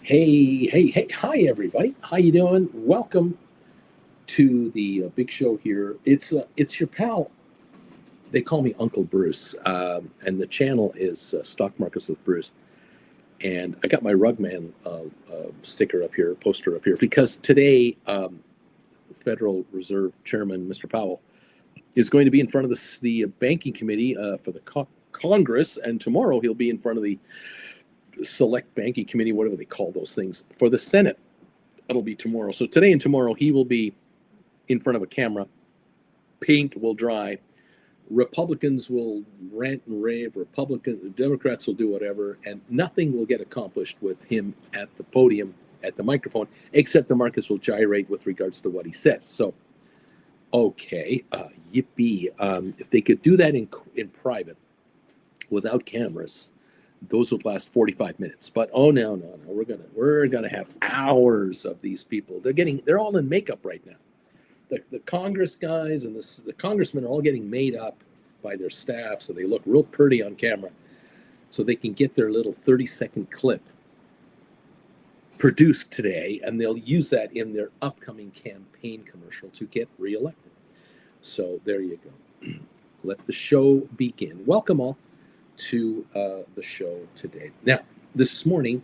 Hey, hi everybody. How you doing? Welcome to the big show here. It's your pal. They call me Uncle Bruce, and the channel is Stock Markets with Bruce. And I got my Rugman sticker up here, poster up here, because today Federal Reserve Chairman Mr. Powell is going to be in front of the banking committee for the Congress, and tomorrow he'll be in front of the select banking committee, whatever they call those things, for the Senate. That'll be tomorrow. So today and tomorrow he will be in front of a camera. Paint will dry. Republicans will rant and rave. Democrats will do whatever, and nothing will get accomplished with him at the podium, at the microphone, except the markets will gyrate with regards to what he says. So, okay, yippee! If they could do that in private, without cameras, those would last 45 minutes. But no, we're gonna have hours of these people. They're all in makeup right now. The Congress guys and the congressmen are all getting made up by their staff, so they look real pretty on camera, so they can get their little 30-second clip produced today, and they'll use that in their upcoming campaign commercial to get reelected. So there you go. Let the show begin. Welcome all to the show today. Now, this morning,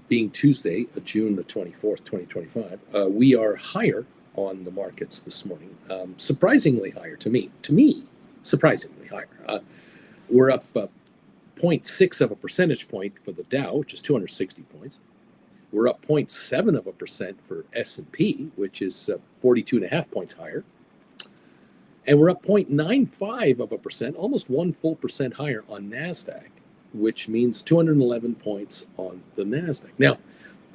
being Tuesday, June the 24th, 2025, we are higher on the markets this morning. Surprisingly higher to me. Surprisingly higher. We're up 0.6 of a percentage point for the Dow, which is 260 points. We're up 0.7% for S&P, which is 42.5 points higher. And we're up 0.95%, almost 1 full percent higher on NASDAQ, which means 211 points on the NASDAQ. Now,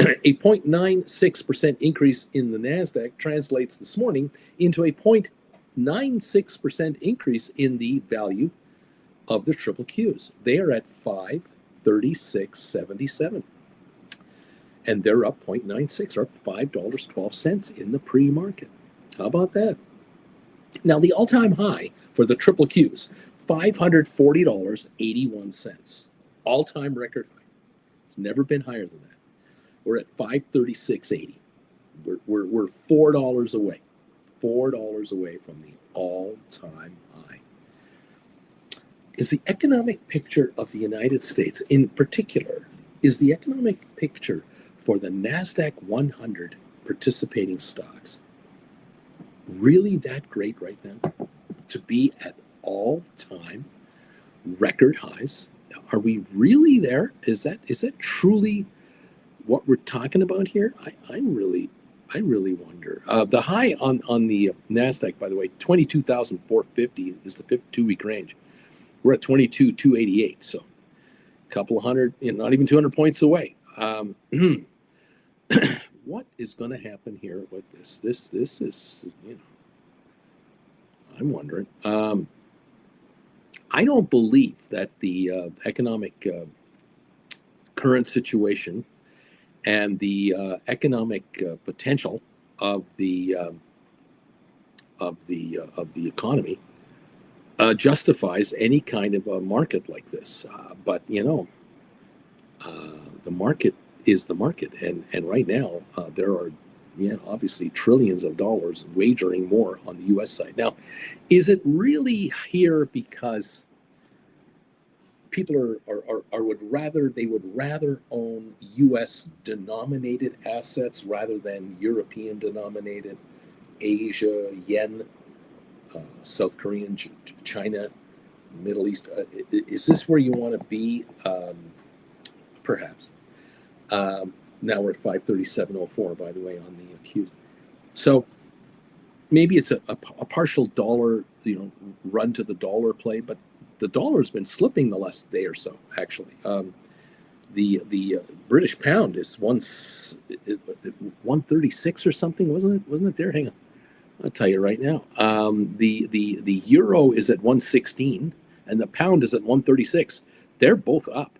a 0.96% increase in the NASDAQ translates this morning into a 0.96% increase in the value of the triple Qs. They are at 536.77. And they're up 0.96, or up $5.12 in the pre-market. How about that? Now, the all-time high for the triple Qs, $540.81. All-time record high. It's never been higher than that. We're at $536.80. We're $4 away. $4 away from the all-time high. Is the economic picture of the United States, in particular, is the economic picture for the NASDAQ 100 participating stocks really that great right now to be at all-time record highs? Are we really there? Is that truly what we're talking about here? I really wonder. The high on the NASDAQ, by the way, 22,450 is the 52-week range. We're at 22,288, so a couple of hundred, not even 200 points away. What is going to happen here with this? This is, I'm wondering. I don't believe that the economic current situation and the economic potential of the economy justifies any kind of a market like this. But the market is the market, and right now there are obviously trillions of dollars wagering more on the U.S. side. Now, is it really here because people would rather own U.S. denominated assets rather than European denominated, Asia, yen, South Korean, China, Middle East? Is this where you want to be? Perhaps. Now we're at 537.04, by the way, on the Qs. So maybe it's a partial dollar, run to the dollar play, but the dollar's been slipping the last day or so, actually. The British pound is 136 or something, wasn't it there? Hang on, I'll tell you right now. The euro is at 116, and the pound is at 136. They're both up.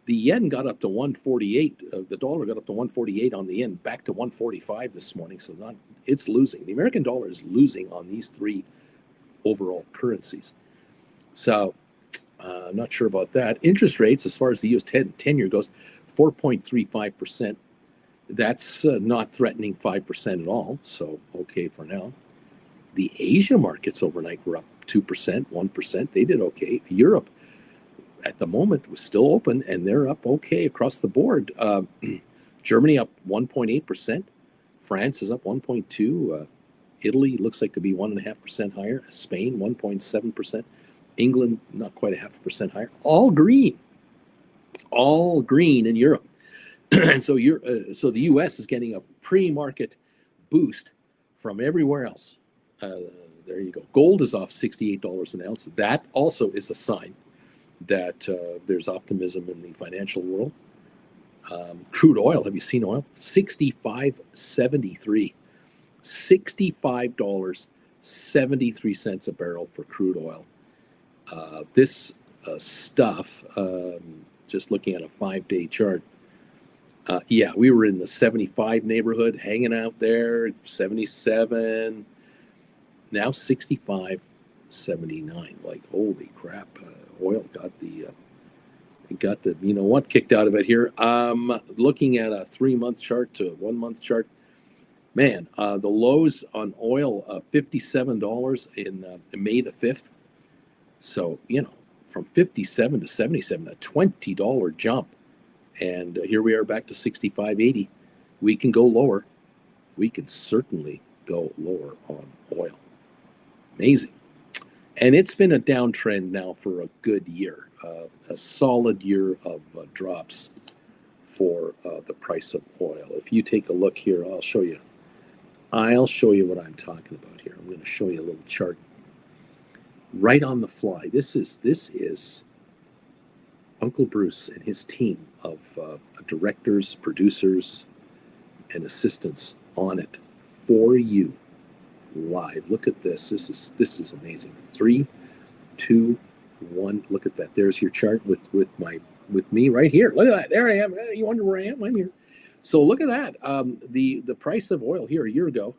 The yen got up to 148. The dollar got up to 148 on the yen, back to 145 this morning. So it's losing. The American dollar is losing on these three overall currencies. So I'm not sure about that. Interest rates, as far as the U.S. 10-year goes, 4.35%. That's not threatening 5% at all. So, okay for now. The Asia markets overnight were up 2%, 1%. They did okay. Europe at the moment was still open, and they're up okay across the board. Germany up 1.8%. France is up 1.2%. Italy looks like to be 1.5% higher. Spain 1.7%. England not quite 0.5% higher. All green in Europe. And so so the U.S. is getting a pre-market boost from everywhere else. There you go. Gold is off $68 an ounce. That also is a sign that there's optimism in the financial world. Crude oil, have you seen oil? $65.73. $65.73 a barrel for crude oil. This stuff, just looking at a 5-day chart, we were in the 75 neighborhood, hanging out there, 77, now 65.79. Like, holy crap, oil got the you know what kicked out of it here. Looking at a 3-month chart to 1-month chart, man, the lows on oil, $57 in May the 5th. So, from 57 to 77, a $20 jump. And here we are back to 65.80. We can go lower. We can certainly go lower on oil. Amazing. And it's been a downtrend now for a good year, a solid year of drops for the price of oil. If you take a look here, I'll show you what I'm talking about here. I'm going to show you a little chart right on the fly. This is Uncle Bruce and his team of directors, producers, and assistants on it for you live. Look at this. This is amazing. 3, 2, 1. Look at that. There's your chart with me right here. Look at that. There I am. You wonder where I am? I'm here. So look at that. The price of oil here a year ago,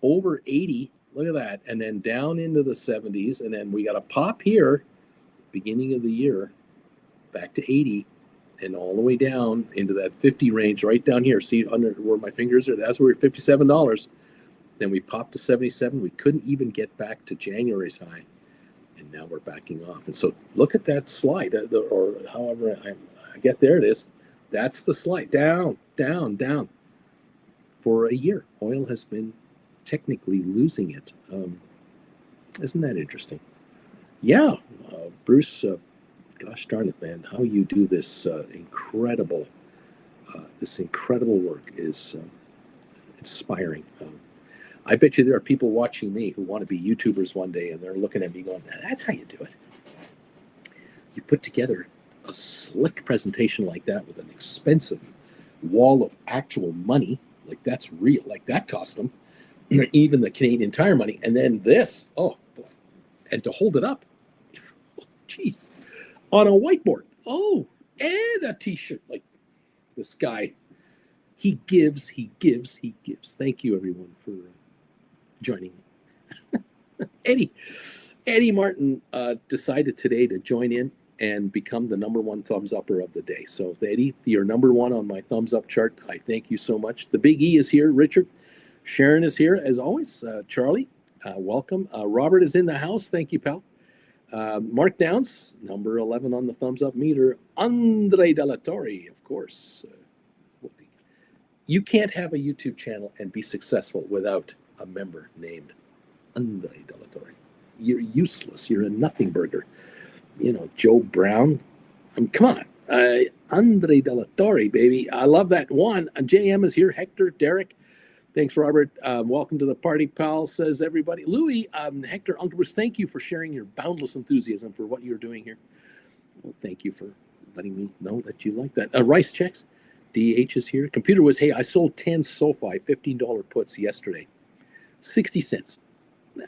over 80. Look at that. And then down into the 70s. And then we got a pop here, beginning of the year, back to 80, and all the way down into that 50 range, right down here. See under where my fingers are? That's where we're $57. Then we popped to 77. We couldn't even get back to January's high. And now we're backing off. And so look at that slide, or however, I guess there it is. That's the slide. Down, down, down. For a year, oil has been technically losing it. Isn't that interesting? Yeah, Bruce, gosh darn it, man, how you do this incredible work is inspiring. I bet you there are people watching me who want to be YouTubers one day, and they're looking at me going, that's how you do it. You put together a slick presentation like that with an expensive wall of actual money, like that's real, like that cost them even the Canadian Tire money, and then this, oh boy, and to hold it up, jeez, on a whiteboard, and a t-shirt. Like, this guy, he gives. Thank you everyone for joining me. Eddie Martin decided today to join in and become the #1 thumbs upper of the day. So Eddie, you're #1 on my thumbs up chart. I thank you so much. The Big E is here. Richard, Sharon is here as always. Charlie, welcome. Robert is in the house. Thank you, pal. Mark Downs, number 11 on the thumbs up meter. Andre Della Torre, of course. You can't have a YouTube channel and be successful without a member named Andre Della Torre. You're useless. You're a nothing burger. Joe Brown. Come on. Andre Della Torre, baby. I love that one. JM is here. Hector, Derek. Thanks, Robert. Welcome to the party, pal, says everybody. Louis, Hector, Uncle Bruce, thank you for sharing your boundless enthusiasm for what you're doing here. Well, thank you for letting me know that you like that. Rice checks. DH is here. Computer was, hey, I sold 10 Sofi $15 puts yesterday. 60 cents.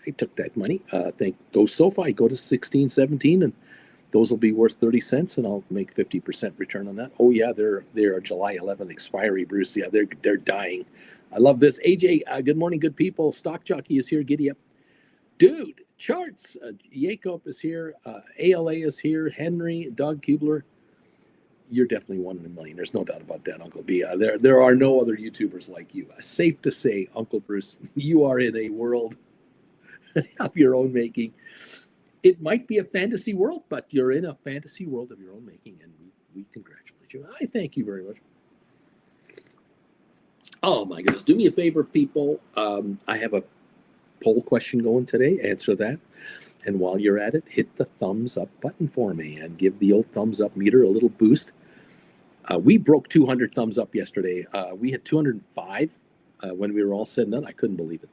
I took that money. Go Sofi, go to 16, 17, and those will be worth 30 cents, and I'll make 50% return on that. Oh, yeah, they're July 11th expiry, Bruce. Yeah, they're dying. I love this. AJ, good morning, good people. Stock Jockey is here. Giddy up. Dude, charts. Jacob is here. ALA is here. Henry, Doug Kubler. you're definitely one in a million. There's no doubt about that, Uncle B. There are no other YouTubers like you. Safe to say, Uncle Bruce, you are in a world of your own making. It might be a fantasy world, but you're in a fantasy world of your own making, and we congratulate you. I thank you very much. Oh my goodness. Do me a favor, people. I have a poll question going today. Answer that. And while you're at it, hit the thumbs up button for me and give the old thumbs up meter a little boost. We broke 200 thumbs up yesterday. We had 205 when we were all said and done. I couldn't believe it.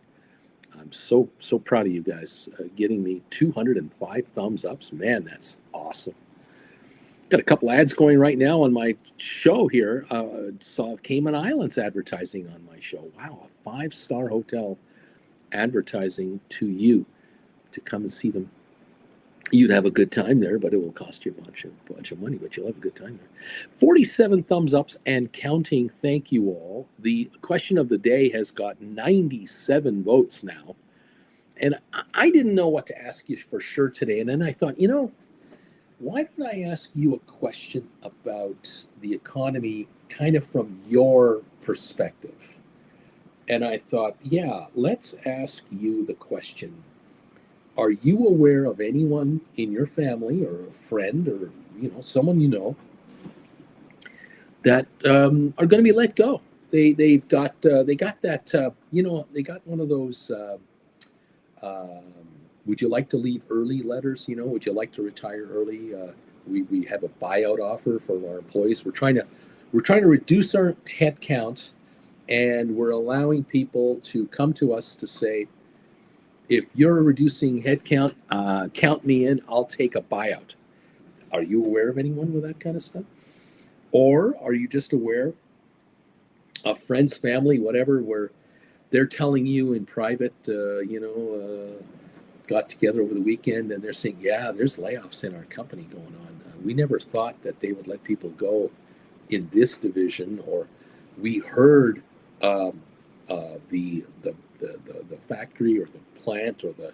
I'm so proud of you guys getting me 205 thumbs ups. Man, that's awesome. Got a couple ads going right now on my show here. Saw Cayman Islands advertising on my show. Wow, a 5-star hotel advertising to you to come and see them. You'd have a good time there, but it will cost you a bunch of money, but you'll have a good time there. 47 thumbs ups and counting. Thank you all. The question of the day has got 97 votes now. And I didn't know what to ask you for sure today. And then I thought, why don't I ask you a question about the economy kind of from your perspective? And I thought, yeah, let's ask you the question. Are you aware of anyone in your family or a friend or someone that are going to be let go? They got that they got one of those would you like to leave early letters? Would you like to retire early? We have a buyout offer for our employees. We're trying to reduce our head count, and we're allowing people to come to us to say, if you're reducing headcount, count me in. I'll take a buyout. Are you aware of anyone with that kind of stuff? Or are you just aware of friends, family, whatever, where they're telling you in private, got together over the weekend and they're saying, yeah, there's layoffs in our company going on. We never thought that they would let people go in this division, or we heard the factory or the plant or the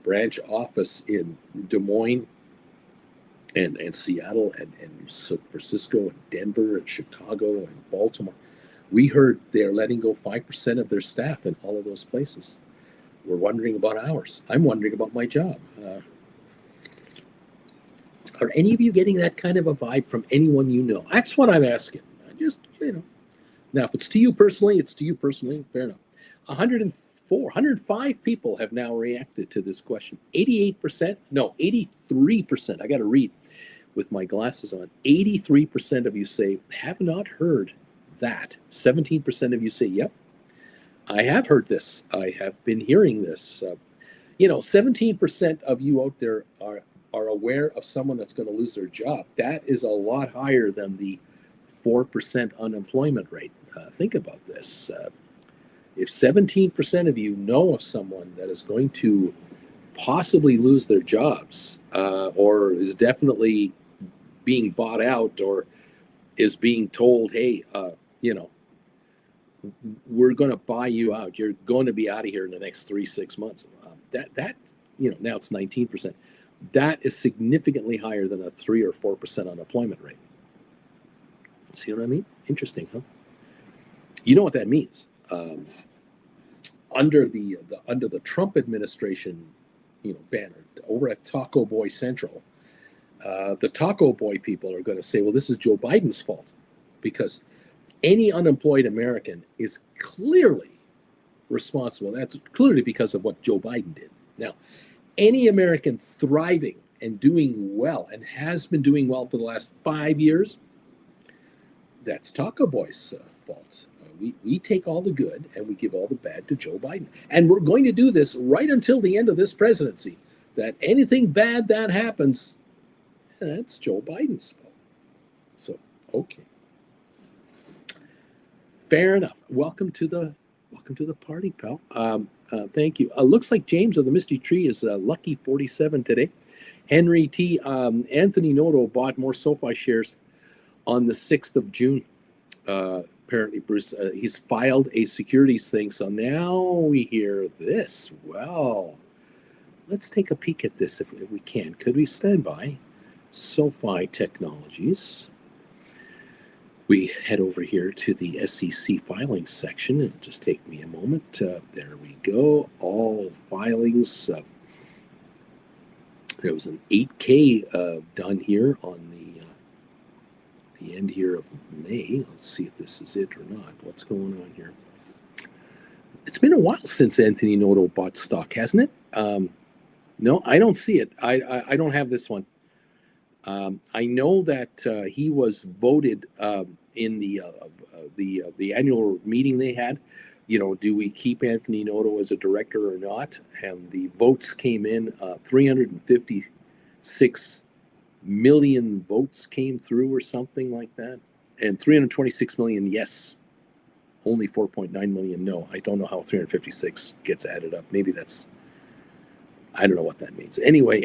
branch office in Des Moines and Seattle and San Francisco and Denver and Chicago and Baltimore. We heard they're letting go 5% of their staff in all of those places. We're wondering about ours. I'm wondering about my job. Are any of you getting that kind of a vibe from anyone you know? That's what I'm asking. Now, if it's to you personally, it's to you personally. Fair enough. 105 people have now reacted to this question. 83%. I got to read with my glasses on. 83% of you say, have not heard that. 17% of you say, yep, I have heard this. I have been hearing this. 17% of you out there are aware of someone that's going to lose their job. That is a lot higher than the 4% unemployment rate. Think about this. If 17% of you know of someone that is going to possibly lose their jobs, or is definitely being bought out, or is being told, hey, we're going to buy you out. You're going to be out of here in the next 3-6 months. Now it's 19%. That is significantly higher than a 3 or 4% unemployment rate. See what I mean? Interesting, huh? You know what that means? Under the Trump administration, banner over at Taco Boy Central, the Taco Boy people are going to say, well, this is Joe Biden's fault, because any unemployed American is clearly responsible. That's clearly because of what Joe Biden did. Now, any American thriving and doing well, and has been doing well for the last 5 years, that's Taco Boy's fault. We take all the good and we give all the bad to Joe Biden. And we're going to do this right until the end of this presidency, that anything bad that happens, that's Joe Biden's fault. So, okay. Fair enough. Welcome to the party, pal. Thank you. Looks like James of the Misty Tree is lucky 47 today. Henry T. Anthony Noto bought more Sofi shares on the 6th of June. Apparently, Bruce, he's filed a securities thing. So now we hear this. Well, let's take a peek at this if we can. Could we stand by? Sofi Technologies. We head over here to the SEC filings section. It'll just take me a moment. There we go. All filings. There was an 8K done here on the end here of May. Let's see if this is it or not. What's going on here? It's been a while since Anthony Noto bought stock, hasn't it? No, I don't see it. I don't have this one. I know that he was voted in the annual meeting they had. You know, do we keep Anthony Noto as a director or not? And the votes came in, 356 million votes came through or something like that. And 326 million yes, only 4.9 million no. I don't know how 356 gets added up. Maybe that's, I don't know what that means. Anyway,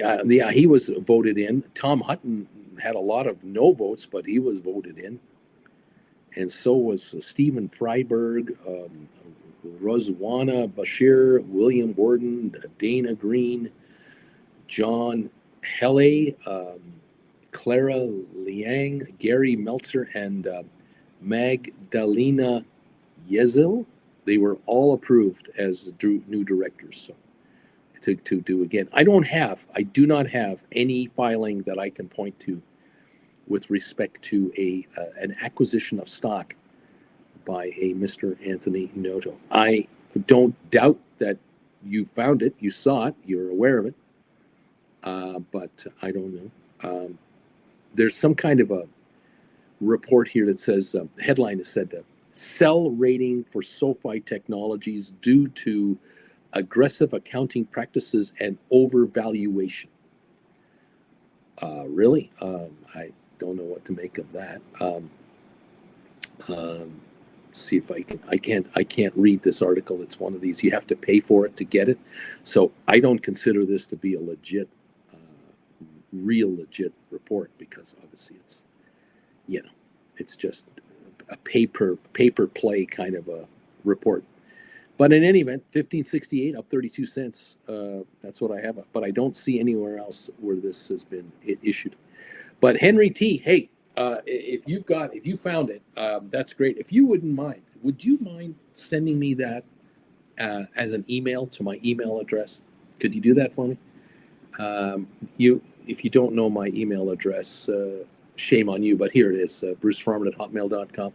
he was voted in. Tom Hutton had a lot of no votes, but he was voted in. And so was Stephen Freiberg, Rozwana Bashir, William Borden, Dana Green, John Hele, Clara Liang, Gary Meltzer, and Magdalena Yezil. They were all approved as new directors. So to do again, I do not have any filing that I can point to with respect to an acquisition of stock by a Mr. Anthony Noto. I don't doubt that you found it, you saw it, you're aware of it, but I don't know. There's some kind of a report here that says, headline has said, sell rating for Sofi Technologies due to aggressive accounting practices and overvaluation. Really? I don't know what to make of that. See if I can't read this article. It's one of these, you have to pay for it to get it. So I don't consider this to be a legit, real legit report, because obviously it's, it's just a paper play kind of a report. But in any event, 1568 up 32 cents. That's what I have. But I don't see anywhere else where this has been issued. But Henry T, hey, if you found it, that's great. If you wouldn't mind, would you mind sending me that as an email to my email address? Could you do that for me? If you don't know my email address, shame on you, but here it is, brucefarman@hotmail.com.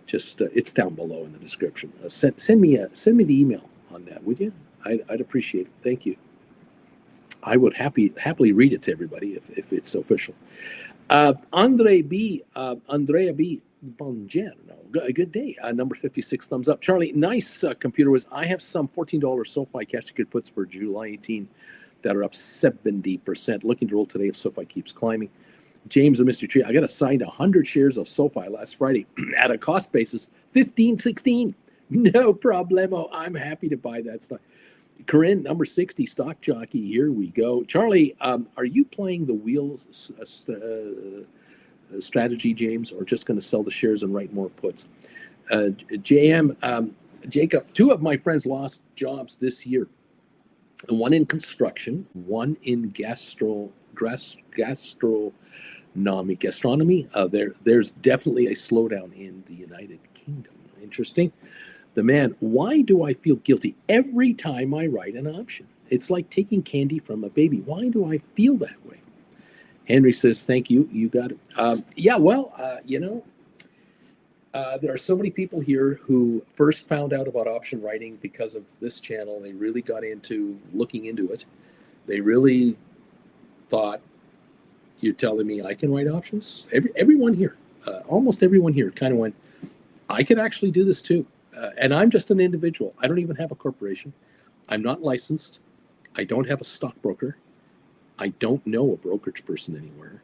Just it's down below in the description. Send me the email on that, would you? I'd appreciate it. Thank you. I would happily read it to everybody if it's official. Andrea B. Bongiorno. Good day. Number 56, thumbs up. Charlie, nice computer whiz. I have some $14 SoFi cash ticket puts for July 18 that are up 70%. Looking to roll today if SoFi keeps climbing. James and Mr. Tree, I got assigned 100 shares of SoFi last Friday at a cost basis $15.16. No problemo. I'm happy to buy that stock. Corinne, number 60, stock jockey. Here we go. Charlie, are you playing the wheels strategy, James, or just going to sell the shares and write more puts? JM, Jacob, two of my friends lost jobs this year. One in construction, one in gastronomy. There's definitely a slowdown in the United Kingdom. Interesting. The man, why do I feel guilty every time I write an option? It's like taking candy from a baby. Why do I feel that way? Henry says, thank you. You got it. There are so many people here who first found out about option writing because of this channel. They really got into looking into it. They really thought, you're telling me I can write options? Everyone here, almost everyone here kind of went, I could actually do this too. And I'm just an individual. I don't even have a corporation. I'm not licensed. I don't have a stockbroker. I don't know a brokerage person anywhere.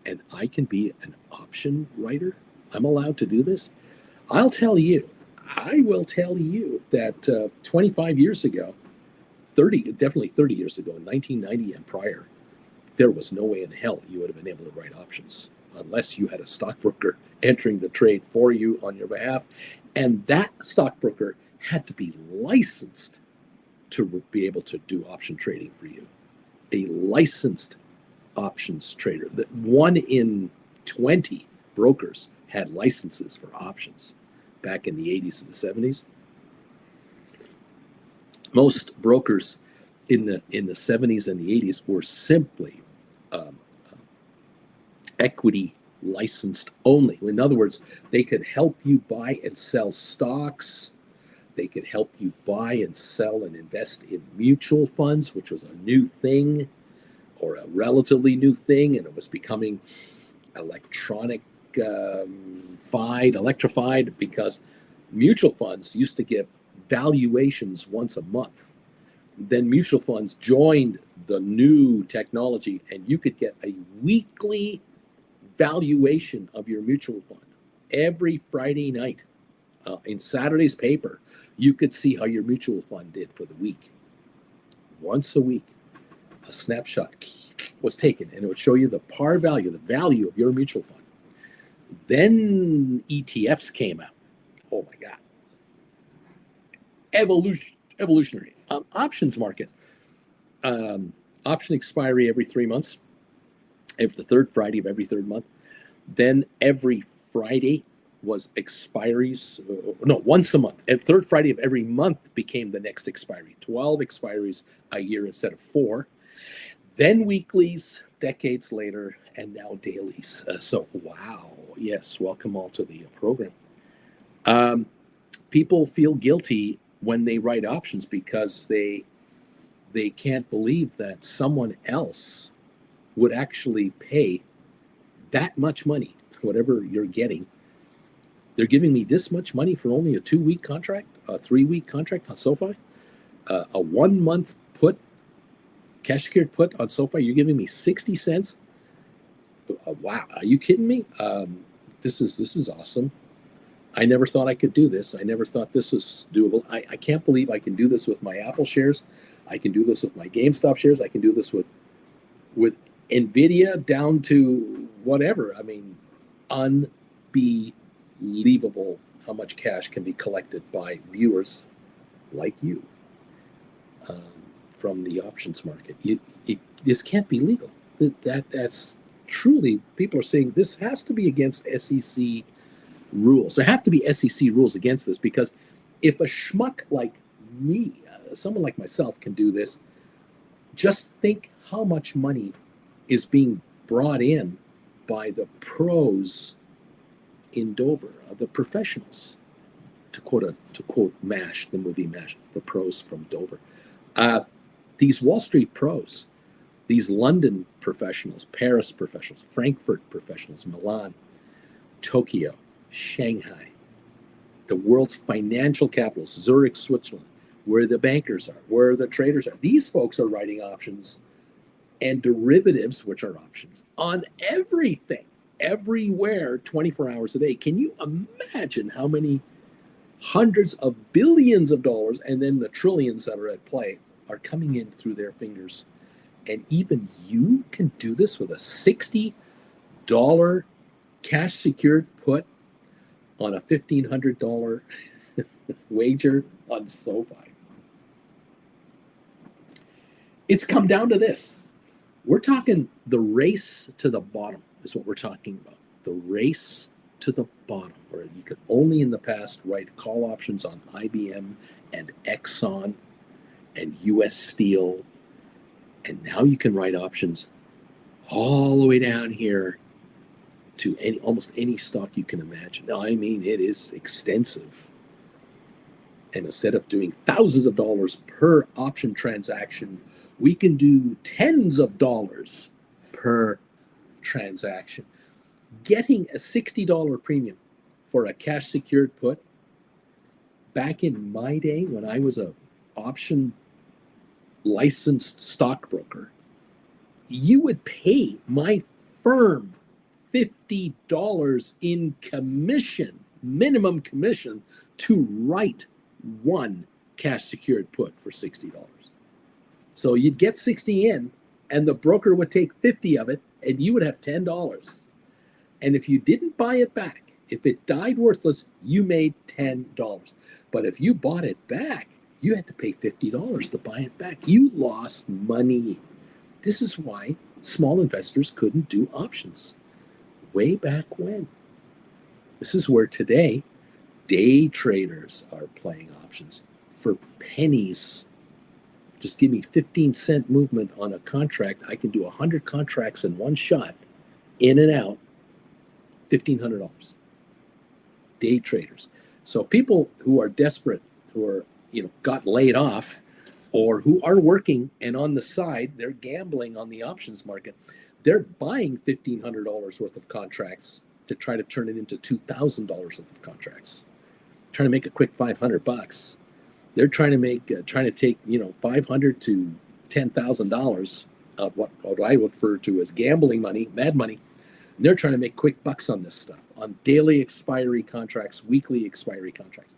And I can be an option writer. I'm allowed to do this. I will tell you that 25 years ago, definitely 30 years ago, in 1990 and prior, there was no way in hell you would have been able to write options unless you had a stockbroker entering the trade for you on your behalf. And that stockbroker had to be licensed to be able to do option trading for you. A licensed options trader. 1 in 20 brokers had licenses for options back in the 80s and the 70s. Most brokers in the 70s and the 80s were simply equity licensed only. In other words, they could help you buy and sell stocks. They could help you buy and sell and invest in mutual funds, which was a new thing or a relatively new thing, and it was becoming electrified because mutual funds used to give valuations once a month. Then mutual funds joined the new technology, and you could get a weekly valuation of your mutual fund every Friday night. In Saturday's paper, you could see how your mutual fund did for the week. Once a week, a snapshot was taken, and it would show you the par value, the value of your mutual fund. Then ETFs came out. Oh my God. Evolutionary. Options market. Option expiry every 3 months, every the third Friday of every third month. Then every Friday was expiries. No, once a month. And third Friday of every month became the next expiry. 12 expiries a year instead of 4. Then weeklies, decades later, and now dailies. So, wow. Yes, welcome all to the program. People feel guilty when they write options because they can't believe that someone else would actually pay that much money, whatever you're getting. They're giving me this much money for only a 2-week contract, a 3-week contract on Sofi, a 1-month put, cash secured put on Sofi. You're giving me 60 cents. Wow, are you kidding me? This is awesome. I never thought I could do this. I never thought this was doable. I can't believe I can do this with my Apple shares. I can do this with my GameStop shares. I can do this with NVIDIA down to whatever. I mean, unbelievable how much cash can be collected by viewers like you from the options market. This can't be legal. That's truly, people are saying this has to be against SEC rules. There have to be SEC rules against this, because if a schmuck like me, someone like myself, can do this, just think how much money is being brought in by the pros in Dover, the professionals, to quote MASH, the movie MASH, the pros from Dover. These Wall Street pros, these London professionals, Paris professionals, Frankfurt professionals, Milan, Tokyo, Shanghai, the world's financial capitals, Zurich, Switzerland, where the bankers are, where the traders are. These folks are writing options and derivatives, which are options, on everything, everywhere, 24 hours a day. Can you imagine how many hundreds of billions of dollars, and then the trillions that are at play, are coming in through their fingers? And even you can do this with a $60 cash secured put on a $1,500 wager on Sofi. It's come down to this. We're talking the race to the bottom is what we're talking about. The race to the bottom, where you could only in the past write call options on IBM and Exxon and US Steel. And now you can write options all the way down here to almost any stock you can imagine. Now, I mean, it is extensive. And instead of doing thousands of dollars per option transaction, we can do tens of dollars per transaction. Getting a $60 premium for a cash secured put, back in my day when I was a option licensed stockbroker, you would pay my firm $50 in commission, minimum commission, to write one cash secured put for $60. So you'd get 60 in, and the broker would take 50 of it, and you would have $10. And if you didn't buy it back, if it died worthless, you made $10. But if you bought it back, you had to pay $50 to buy it back. You lost money. This is why small investors couldn't do options way back when. This is where today day traders are playing options for pennies. Just give me 15-cent movement on a contract. I can do 100 contracts in one shot, in and out, $1,500. Day traders. So people who are desperate, who are, got laid off, or who are working and on the side, they're gambling on the options market. They're buying $1,500 worth of contracts to try to turn it into $2,000 worth of contracts. Trying to make a quick $500. They're trying to take, $500 to $10,000 of what I refer to as gambling money, mad money. And they're trying to make quick bucks on this stuff, on daily expiry contracts, weekly expiry contracts.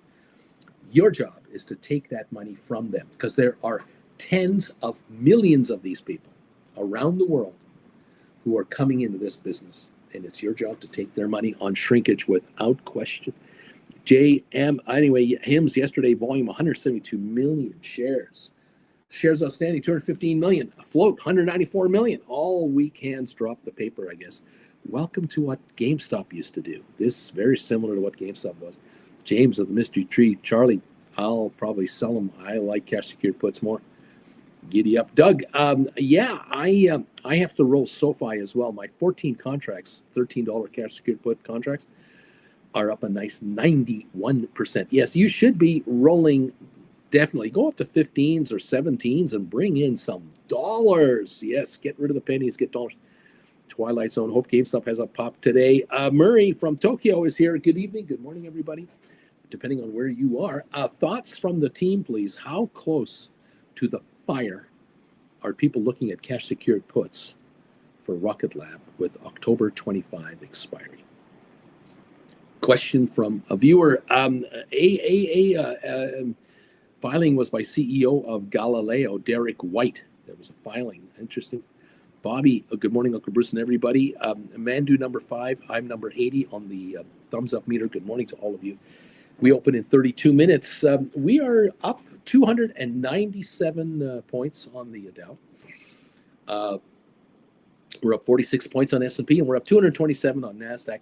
Your job is to take that money from them, because there are tens of millions of these people around the world who are coming into this business. And it's your job to take their money on shrinkage without question. HIMS yesterday, volume 172 million shares. Shares outstanding, 215 million. Afloat, 194 million. All weak hands drop the paper, I guess. Welcome to what GameStop used to do. This is very similar to what GameStop was. James of the Mystery Tree. Charlie, I'll probably sell them. I like cash secured puts more. Giddy up. Doug, I have to roll Sofi as well. My 14 contracts, $13 cash secured put contracts, are up a nice 91%. Yes, you should be rolling. Definitely go up to 15s or 17s and bring in some dollars. Yes, get rid of the pennies, get dollars. Twilight Zone. Hope GameStop has a pop today. Murray from Tokyo is here. Good evening. Good morning, everybody. Depending on where you are. Thoughts from the team, please. How close to the fire are people looking at cash secured puts for Rocket Lab with October 25 expiry? Question from a viewer. Filing was by CEO of Galileo, Derek White. There was a filing. Interesting. Bobby, good morning, Uncle Bruce and everybody. Mandu number 5, I'm number 80 on the thumbs up meter. Good morning to all of you. We open in 32 minutes. We are up 297 points on the Dow. We're up 46 points on S&P, and we're up 227 on NASDAQ,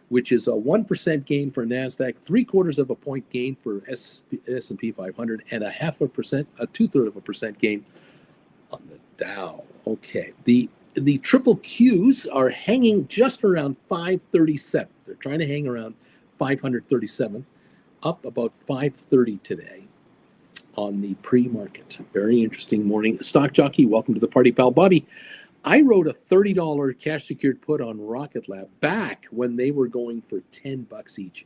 which is a 1% gain for NASDAQ, 3/4 of a point gain for S&P 500, and 0.5%, a 2/3% gain on the Dow. Okay, the triple Qs are hanging just around 537. They're trying to hang around 537, up about 530 today on the pre-market. Very interesting morning. Stock Jockey, welcome to the party, pal. Bobby, I wrote a $30 cash secured put on Rocket Lab back when they were going for $10 each.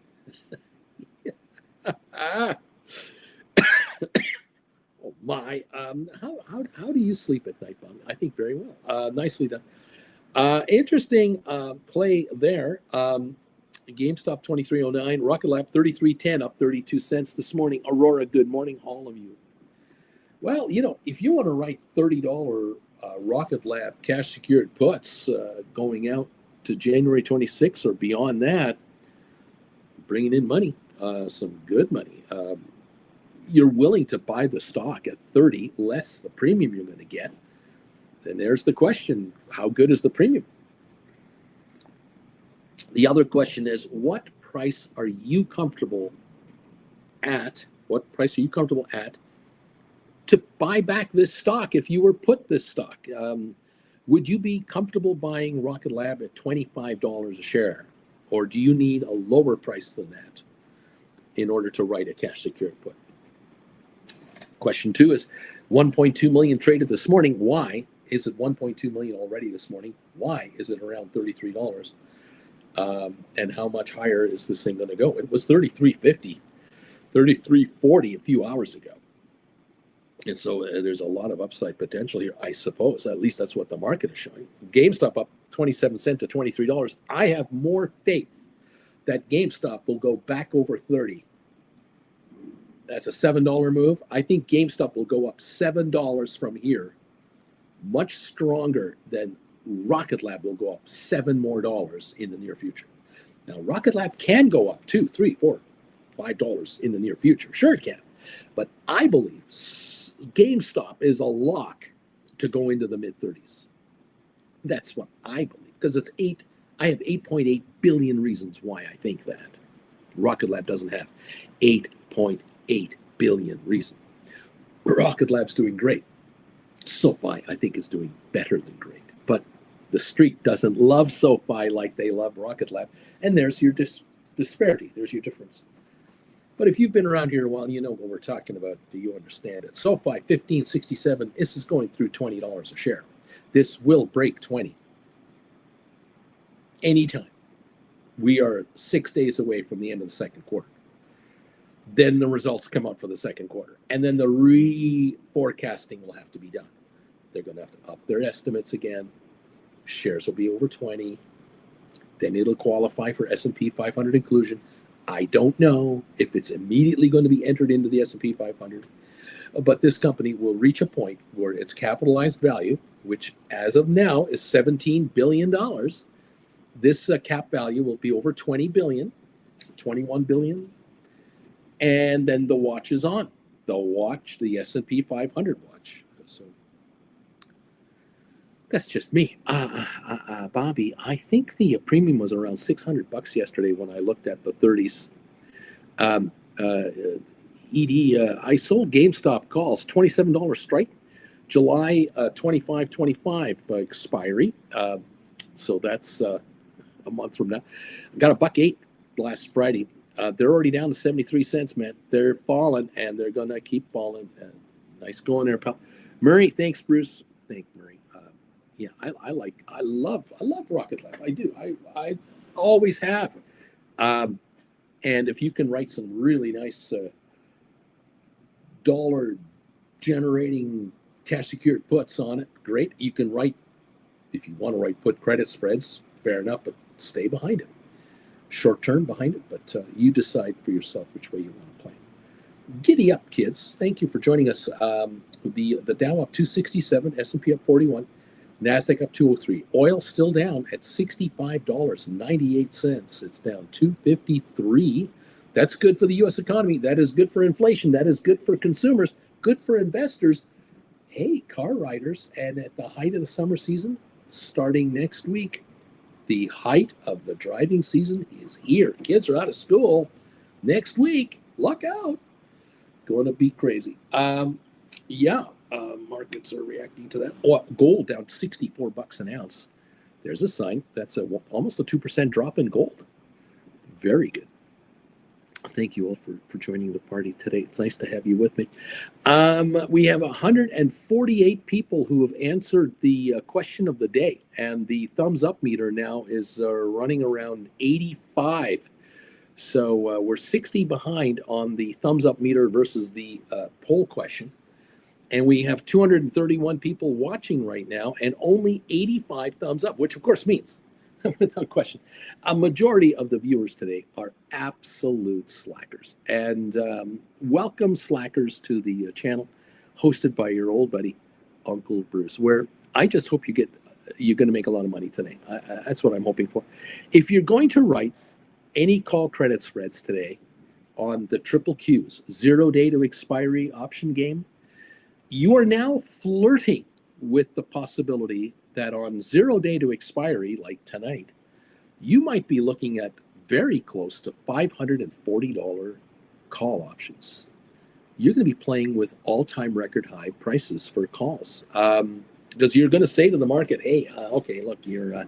Oh my! How do you sleep at night, Bob? I think very well. Nicely done. Interesting play there. GameStop 2309, Rocket Lab 3310, up 32 cents this morning. Aurora, good morning, all of you. Well, if you want to write $30 Rocket Lab cash secured puts going out to January 26 or beyond that, bringing in money, some good money. You're willing to buy the stock at 30 less the premium you're going to get, then there's the question: how good is the premium? The other question is, what price are you comfortable at? What price are you comfortable at to buy back this stock if you were put this stock? Would you be comfortable buying Rocket Lab at $25 a share? Or do you need a lower price than that in order to write a cash secured put? Question 2 is 1.2 million traded this morning. Why is it 1.2 million already this morning? Why is it around $33? And how much higher is this thing going to go? It was $33.50, $33.40 a few hours ago. And so there's a lot of upside potential here, I suppose. At least that's what the market is showing. GameStop up 27 cents to $23. I have more faith that GameStop will go back over 30. That's a $7 move. I think GameStop will go up $7 from here, much stronger than Rocket Lab will go up $7 more in the near future. Now, Rocket Lab can go up $2, $3, $4, $5 in the near future. Sure, it can. But I believe GameStop is a lock to go into the mid-30s. That's what I believe, because it's I have 8.8 billion reasons why I think that. Rocket Lab doesn't have 8.8 billion reason. Rocket Lab's doing great. SoFi, I think, is doing better than great. But the street doesn't love SoFi like they love Rocket Lab. And there's your disparity. There's your difference. But if you've been around here a while, you know what we're talking about. Do you understand it? SoFi, 15.67. This is going through $20 a share. This will break 20 anytime. We are 6 days away from the end of the second quarter. Then the results come out for the second quarter. And then the reforecasting will have to be done. They're going to have to up their estimates again. Shares will be over 20. Then it'll qualify for S&P 500 inclusion. I don't know if it's immediately going to be entered into the S&P 500. But this company will reach a point where its capitalized value, which as of now is $17 billion, this cap value will be over 20 billion, 21 billion. And then the watch is on. The S&P 500 watch. So that's just me. Bobby, I think the premium was around $600 yesterday when I looked at the 30s. I sold GameStop calls, $27 strike, July 25 expiry. So that's a month from now. I got $1.08 last Friday. They're already down to 73 cents, man. They're falling, and they're going to keep falling. Nice going there, pal. Murray, thanks, Bruce. Thank Murray. Yeah, I love Rocket Lab. I do. I always have. And if you can write some really nice dollar generating cash secured puts on it, great. You can write, if you want to write put credit spreads, fair enough, but stay behind it. Short term behind it, but you decide for yourself which way you want to play. Giddy up, kids. Thank you for joining us. The Dow up 267, S&P up 41, NASDAQ up 203. Oil still down at $65.98. It's down 253. That's good for the U.S. economy. That is good for inflation. That is good for consumers, good for investors. Hey, car riders, and at the height of the summer season, starting next week, the height of the driving season is here. Kids are out of school next week. Look out. Going to be crazy. Markets are reacting to that. Oh, gold down $64 an ounce. There's a sign. That's almost a 2% drop in gold. Very good. Thank you all for joining the party today. It's nice to have you with me. We have 148 people who have answered the question of the day, and the thumbs up meter now is running around 85. So we're 60 behind on the thumbs up meter versus the poll question. And we have 231 people watching right now and only 85 thumbs up, which of course means, without question, a majority of the viewers today are absolute slackers. And welcome slackers to the channel hosted by your old buddy, Uncle Bruce, where I just hope you're going to make a lot of money today. That's what I'm hoping for. If you're going to write any call credit spreads today on the triple Qs, 0 day to expiry option game, you are now flirting with the possibility that on 0 day to expiry, like tonight, you might be looking at very close to $540 call options. You're going to be playing with all-time record high prices for calls. Because you're going to say to the market, hey, okay, look, you're at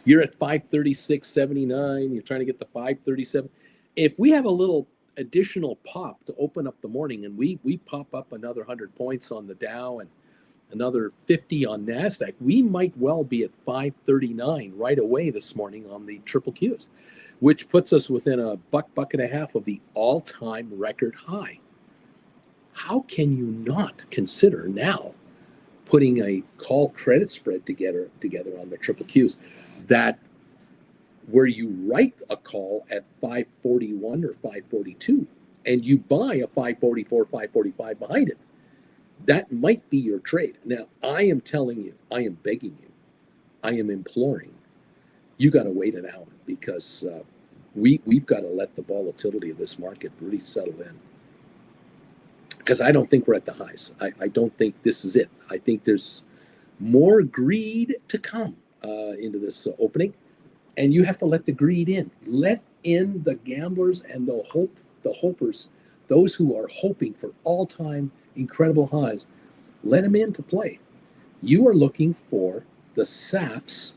536.79. You're trying to get to 537. If we have a little additional pop to open up the morning and we pop up another 100 points on the Dow and another 50 on NASDAQ, we might well be at 539 right away this morning on the triple Qs, which puts us within a buck and a half of the all-time record high. How can you not consider now putting a call credit spread together on the triple Qs that where you write a call at 541 or 542 and you buy a 544, 545 behind it? That might be your trade. Now, I am telling you, I am begging you, I am imploring, you got to wait an hour because we've got to let the volatility of this market really settle in. Because I don't think we're at the highs. I don't think this is it. I think there's more greed to come into this opening. And you have to let the greed in. Let in the gamblers and the hopers, those who are hoping for all-time incredible highs. Let them in to play. You are looking for the saps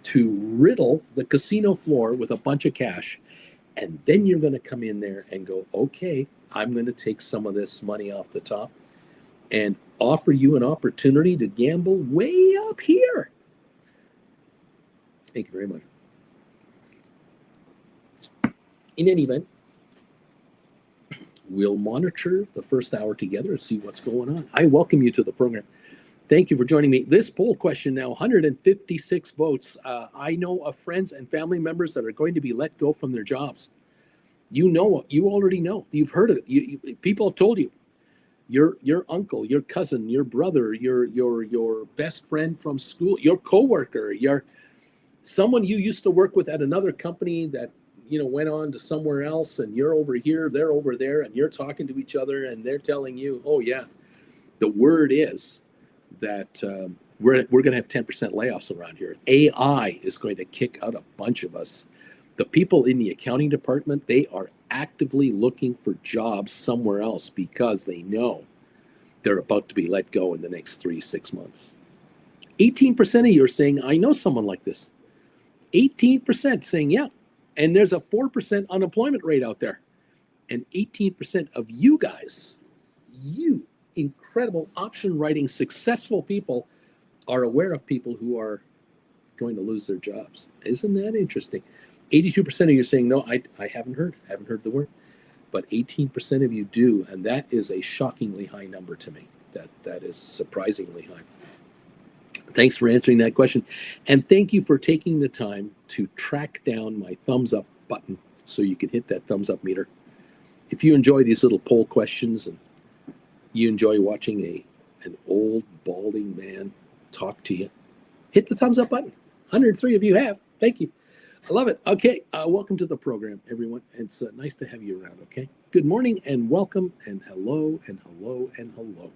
to riddle the casino floor with a bunch of cash. And then you're going to come in there and go, okay, I'm going to take some of this money off the top and offer you an opportunity to gamble way up here. Thank you very much. In any event, we'll monitor the first hour together and see what's going on. I welcome you to the program. Thank you for joining me. This poll question now, 156 votes. I know of friends and family members that are going to be let go from their jobs. You already know. You've heard of it. People have told you. Your uncle, your cousin, your brother, your best friend from school, your coworker, someone you used to work with at another company that went on to somewhere else, and you're over here, they're over there, and you're talking to each other, and they're telling you, oh yeah, the word is that we're going to have 10% layoffs around here. AI is going to kick out a bunch of us. The people in the accounting department, they are actively looking for jobs somewhere else because they know they're about to be let go in the next 3-6 months. 18% of you are saying, I know someone like this. 18% saying, yeah. And there's a 4% unemployment rate out there. And 18% of you guys, you incredible option writing successful people, are aware of people who are going to lose their jobs. Isn't that interesting? 82% of you are saying, no, I haven't heard the word. But 18% of you do, and that is a shockingly high number to me. That is surprisingly high. Thanks for answering that question. And thank you for taking the time to track down my thumbs up button so you can hit that thumbs up meter. If you enjoy these little poll questions and you enjoy watching an old balding man talk to you, hit the thumbs up button. 103 of you have. Thank you. I love it. Okay, welcome to the program, everyone. It's nice to have you around, okay? Good morning and welcome and hello and hello and hello.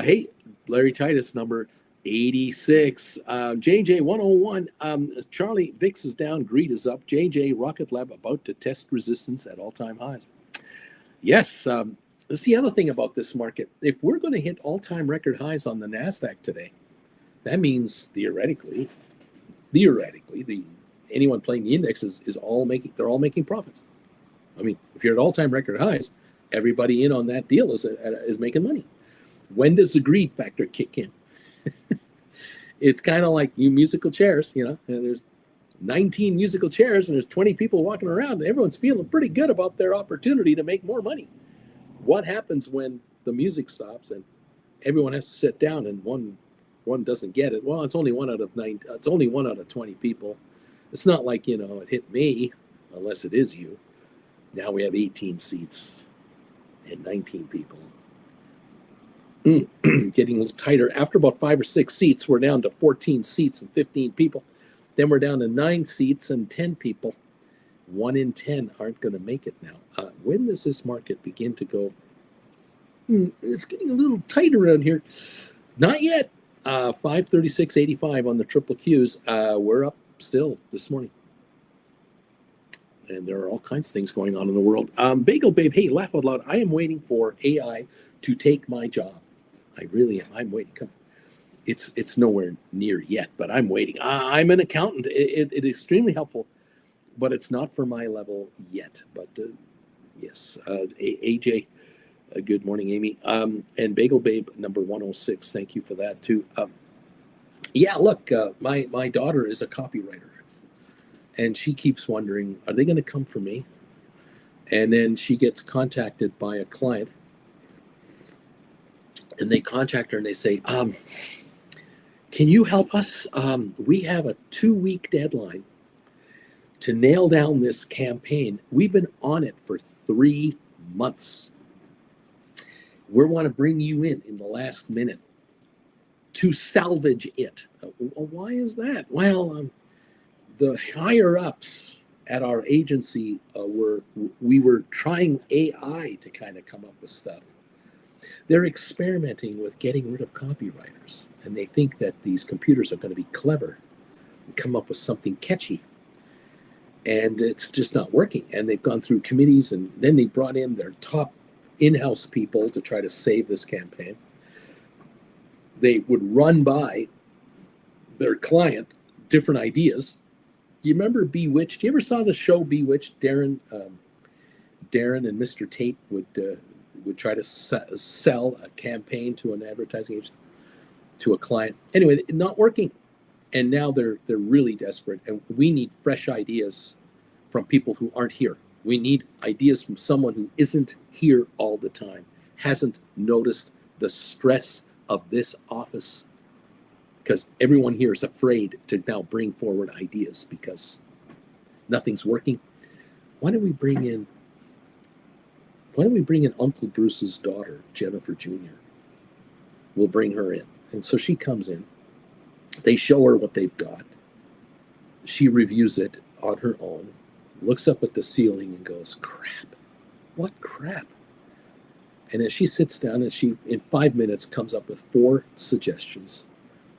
Hey, Larry Titus, number 86. JJ 101. Charlie Vix is down, greed is up. JJ Rocket Lab about to test resistance at all-time highs. Yes, that's the other thing about this market. If we're going to hit all-time record highs on the NASDAQ today, that means theoretically, anyone playing the index is all making profits. I mean, if you're at all-time record highs, everybody in on that deal is making money. When does the greed factor kick in? It's kind of like you musical chairs, and there's 19 musical chairs and there's 20 people walking around and everyone's feeling pretty good about their opportunity to make more money. What happens when the music stops and everyone has to sit down and one doesn't get it? Well, it's only one out of 20 people. It's not like, it hit me, unless it is you. Now we have 18 seats and 19 people. Getting a little tighter. After about 5 or 6 seats, we're down to 14 seats and 15 people. Then we're down to 9 seats and 10 people. 1 in 10 aren't going to make it now. When does this market begin to go, it's getting a little tight around here? Not yet. 536.85 on the triple Qs. We're up still this morning. And there are all kinds of things going on in the world. Bagel Babe, hey, laugh out loud. I am waiting for AI to take my job. I really am. I'm waiting. Come. It's nowhere near yet, but I'm waiting. I'm an accountant. It is extremely helpful, but it's not for my level yet. But yes, AJ, good morning, Amy. And Bagel Babe, number 106. Thank you for that too. Yeah, look, my daughter is a copywriter. And she keeps wondering, are they going to come for me? And then she gets contacted by a client. And they contact her and they say, can you help us? We have a 2-week deadline to nail down this campaign. We've been on it for 3 months. We want to bring you in the last minute to salvage it. Why is that? Well, the higher ups at our agency we were trying AI to kind of come up with stuff. They're experimenting with getting rid of copywriters, and they think that these computers are going to be clever come up with something catchy. And it's just not working. And they've gone through committees, and then they brought in their top in-house people to try to save this campaign. They would run by their client different ideas. Do you remember Bewitched? You ever saw the show Bewitched? Darren and Mr. Tate would try to sell a campaign to an advertising agency, to a client. Anyway, not working. And now they're really desperate, and we need fresh ideas from people who aren't here. We need ideas from someone who isn't here all the time, hasn't noticed the stress of this office, because everyone here is afraid to now bring forward ideas because nothing's working. Why don't we bring in Uncle Bruce's daughter, Jennifer Jr.? We'll bring her in. And so she comes in. They show her what they've got. She reviews it on her own, looks up at the ceiling and goes, crap. What crap? And as she sits down, and she, in 5 minutes, comes up with 4 suggestions,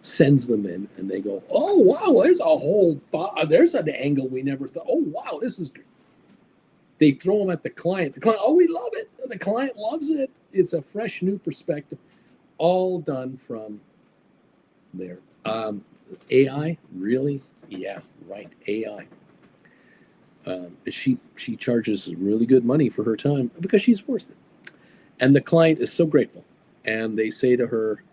sends them in, and they go, oh, wow, there's an angle we never thought. Oh, wow, this is good. They throw them at the client. The client, oh, we love it. The client loves it. It's a fresh, new perspective, all done from there. AI, really? Yeah, right. AI. She charges really good money for her time because she's worth it. And the client is so grateful. And they say to her,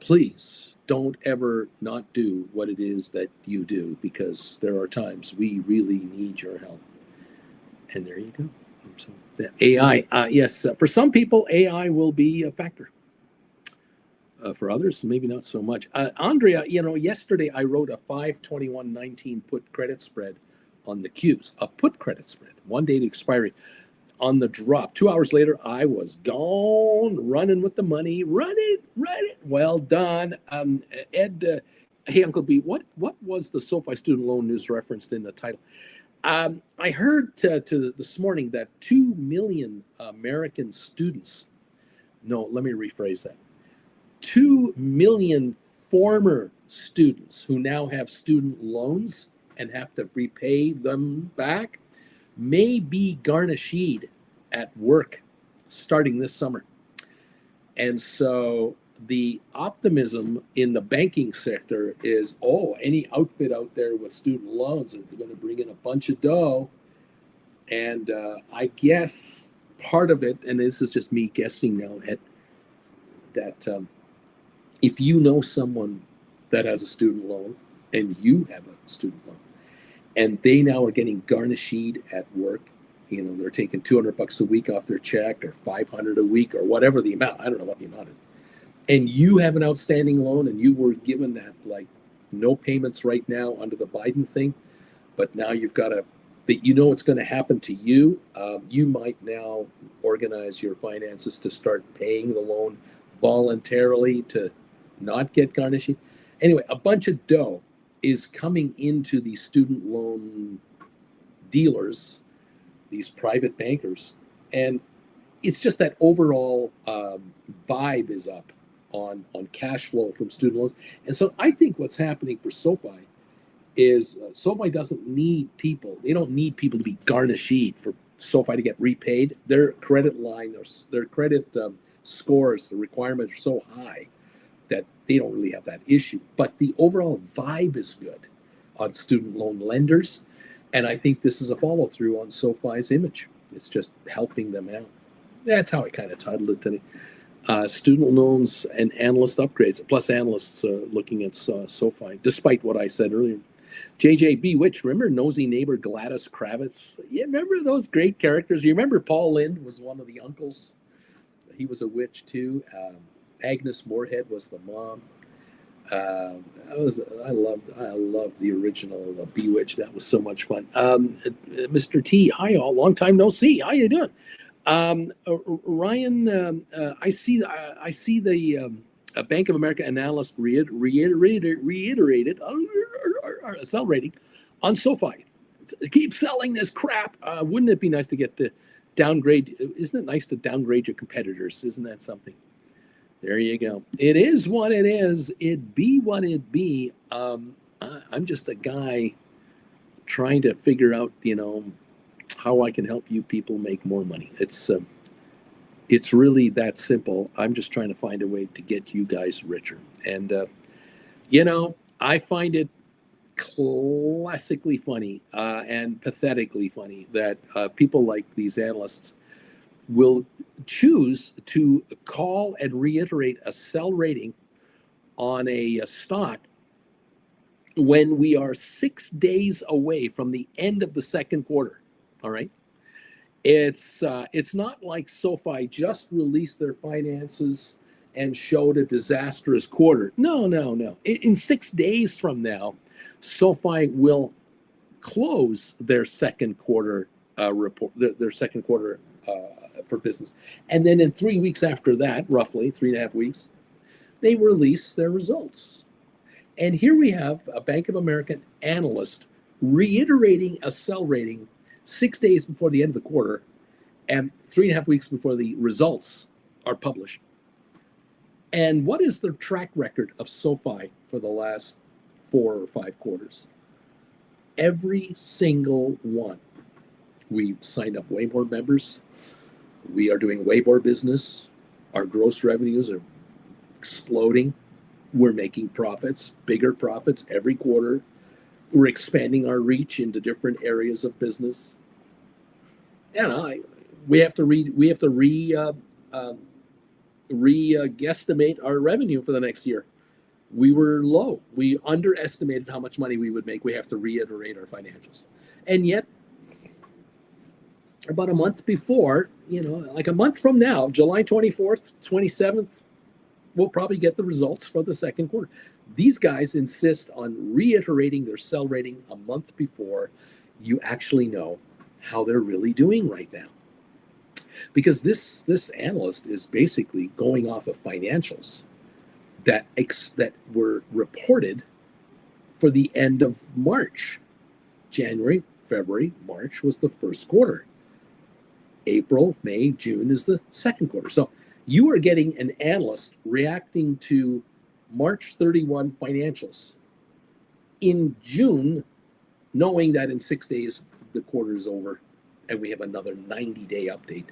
please don't ever not do what it is that you do, because there are times we really need your help. And there you go. So the AI, yes, for some people, AI will be a factor. For others, maybe not so much. Andrea, yesterday I wrote a 5/21/19 put credit spread on the Qs, a put credit spread, 1 day to expiry. On the drop, 2 hours later, I was gone, running with the money. Run it. Well done. Ed, hey, Uncle B, what was the SoFi student loan news referenced in the title? I heard this morning that 2 million American students, no, let me rephrase that. 2 million former students who now have student loans and have to repay them back may be garnished at work starting this summer. And so the optimism in the banking sector is, any outfit out there with student loans are going to bring in a bunch of dough. And I guess part of it, and this is just me guessing now, that if you know someone that has a student loan and you have a student loan and they now are getting garnished at work, they're taking $200 a week off their check, or $500 a week, or whatever the amount, I don't know what the amount is, and you have an outstanding loan and you were given that, like, no payments right now under the Biden thing, but now you've got it's going to happen to you, you might now organize your finances to start paying the loan voluntarily to not get garnished. Anyway, a bunch of dough is coming into these student loan dealers, these private bankers, and it's just that overall vibe is up on cash flow from student loans. And so I think what's happening for SoFi is SoFi doesn't need people. They don't need people to be garnished for SoFi to get repaid. Their credit line, their credit scores, the requirements are so high that they don't really have that issue. But the overall vibe is good on student loan lenders. And I think this is a follow through on SoFi's image. It's just helping them out. That's how I kind of titled it today. Student loans and analyst upgrades, plus analysts looking at SoFi, despite what I said earlier. JJB Witch, remember Nosy Neighbor Gladys Kravitz? You remember those great characters? You remember Paul Lind was one of the uncles? He was a witch too. Agnes Moorehead was the mom. I loved the original Bewitched. That was so much fun. Mr. T, hi all, long time no see. How you doing? Ryan, I see the Bank of America analyst reiterated sell rating on SoFi. Keep selling this crap. Wouldn't it be nice to get the downgrade? Isn't it nice to downgrade your competitors? Isn't that something? There you go. It is what it is. It be what it be. I'm just a guy trying to figure out, how I can help you people make more money. It's really that simple. I'm just trying to find a way to get you guys richer. And I find it classically funny and pathetically funny that people like these analysts will choose to call and reiterate a sell rating on a stock when we are 6 days away from the end of the second quarter. All right. It's not like SoFi just released their finances and showed a disastrous quarter. No, no, no. In 6 days from now, SoFi will close their second quarter report, their second quarter for business. And then in 3 weeks after that, roughly 3.5 weeks, they release their results. And here we have a Bank of America analyst reiterating a sell rating 6 days before the end of the quarter and 3.5 weeks before the results are published. And what is the track record of SoFi for the last 4 or 5 quarters? Every single one. We signed up way more members. We are doing way more business. Our gross revenues are exploding. We're making profits, bigger profits every quarter. We're expanding our reach into different areas of business. We have to guesstimate our revenue for the next year. We were low. We underestimated how much money we would make. We have to reiterate our financials. And yet, about a month before, like a month from now, July 24th, 27th, we'll probably get the results for the second quarter. These guys insist on reiterating their sell rating a month before you actually know how they're really doing right now. Because this analyst is basically going off of financials that were reported for the end of March. January, February, March was the first quarter. April, May, June is the second quarter. So you are getting an analyst reacting to March 31 financials in June, knowing that in 6 days the quarter is over and we have another 90-day update.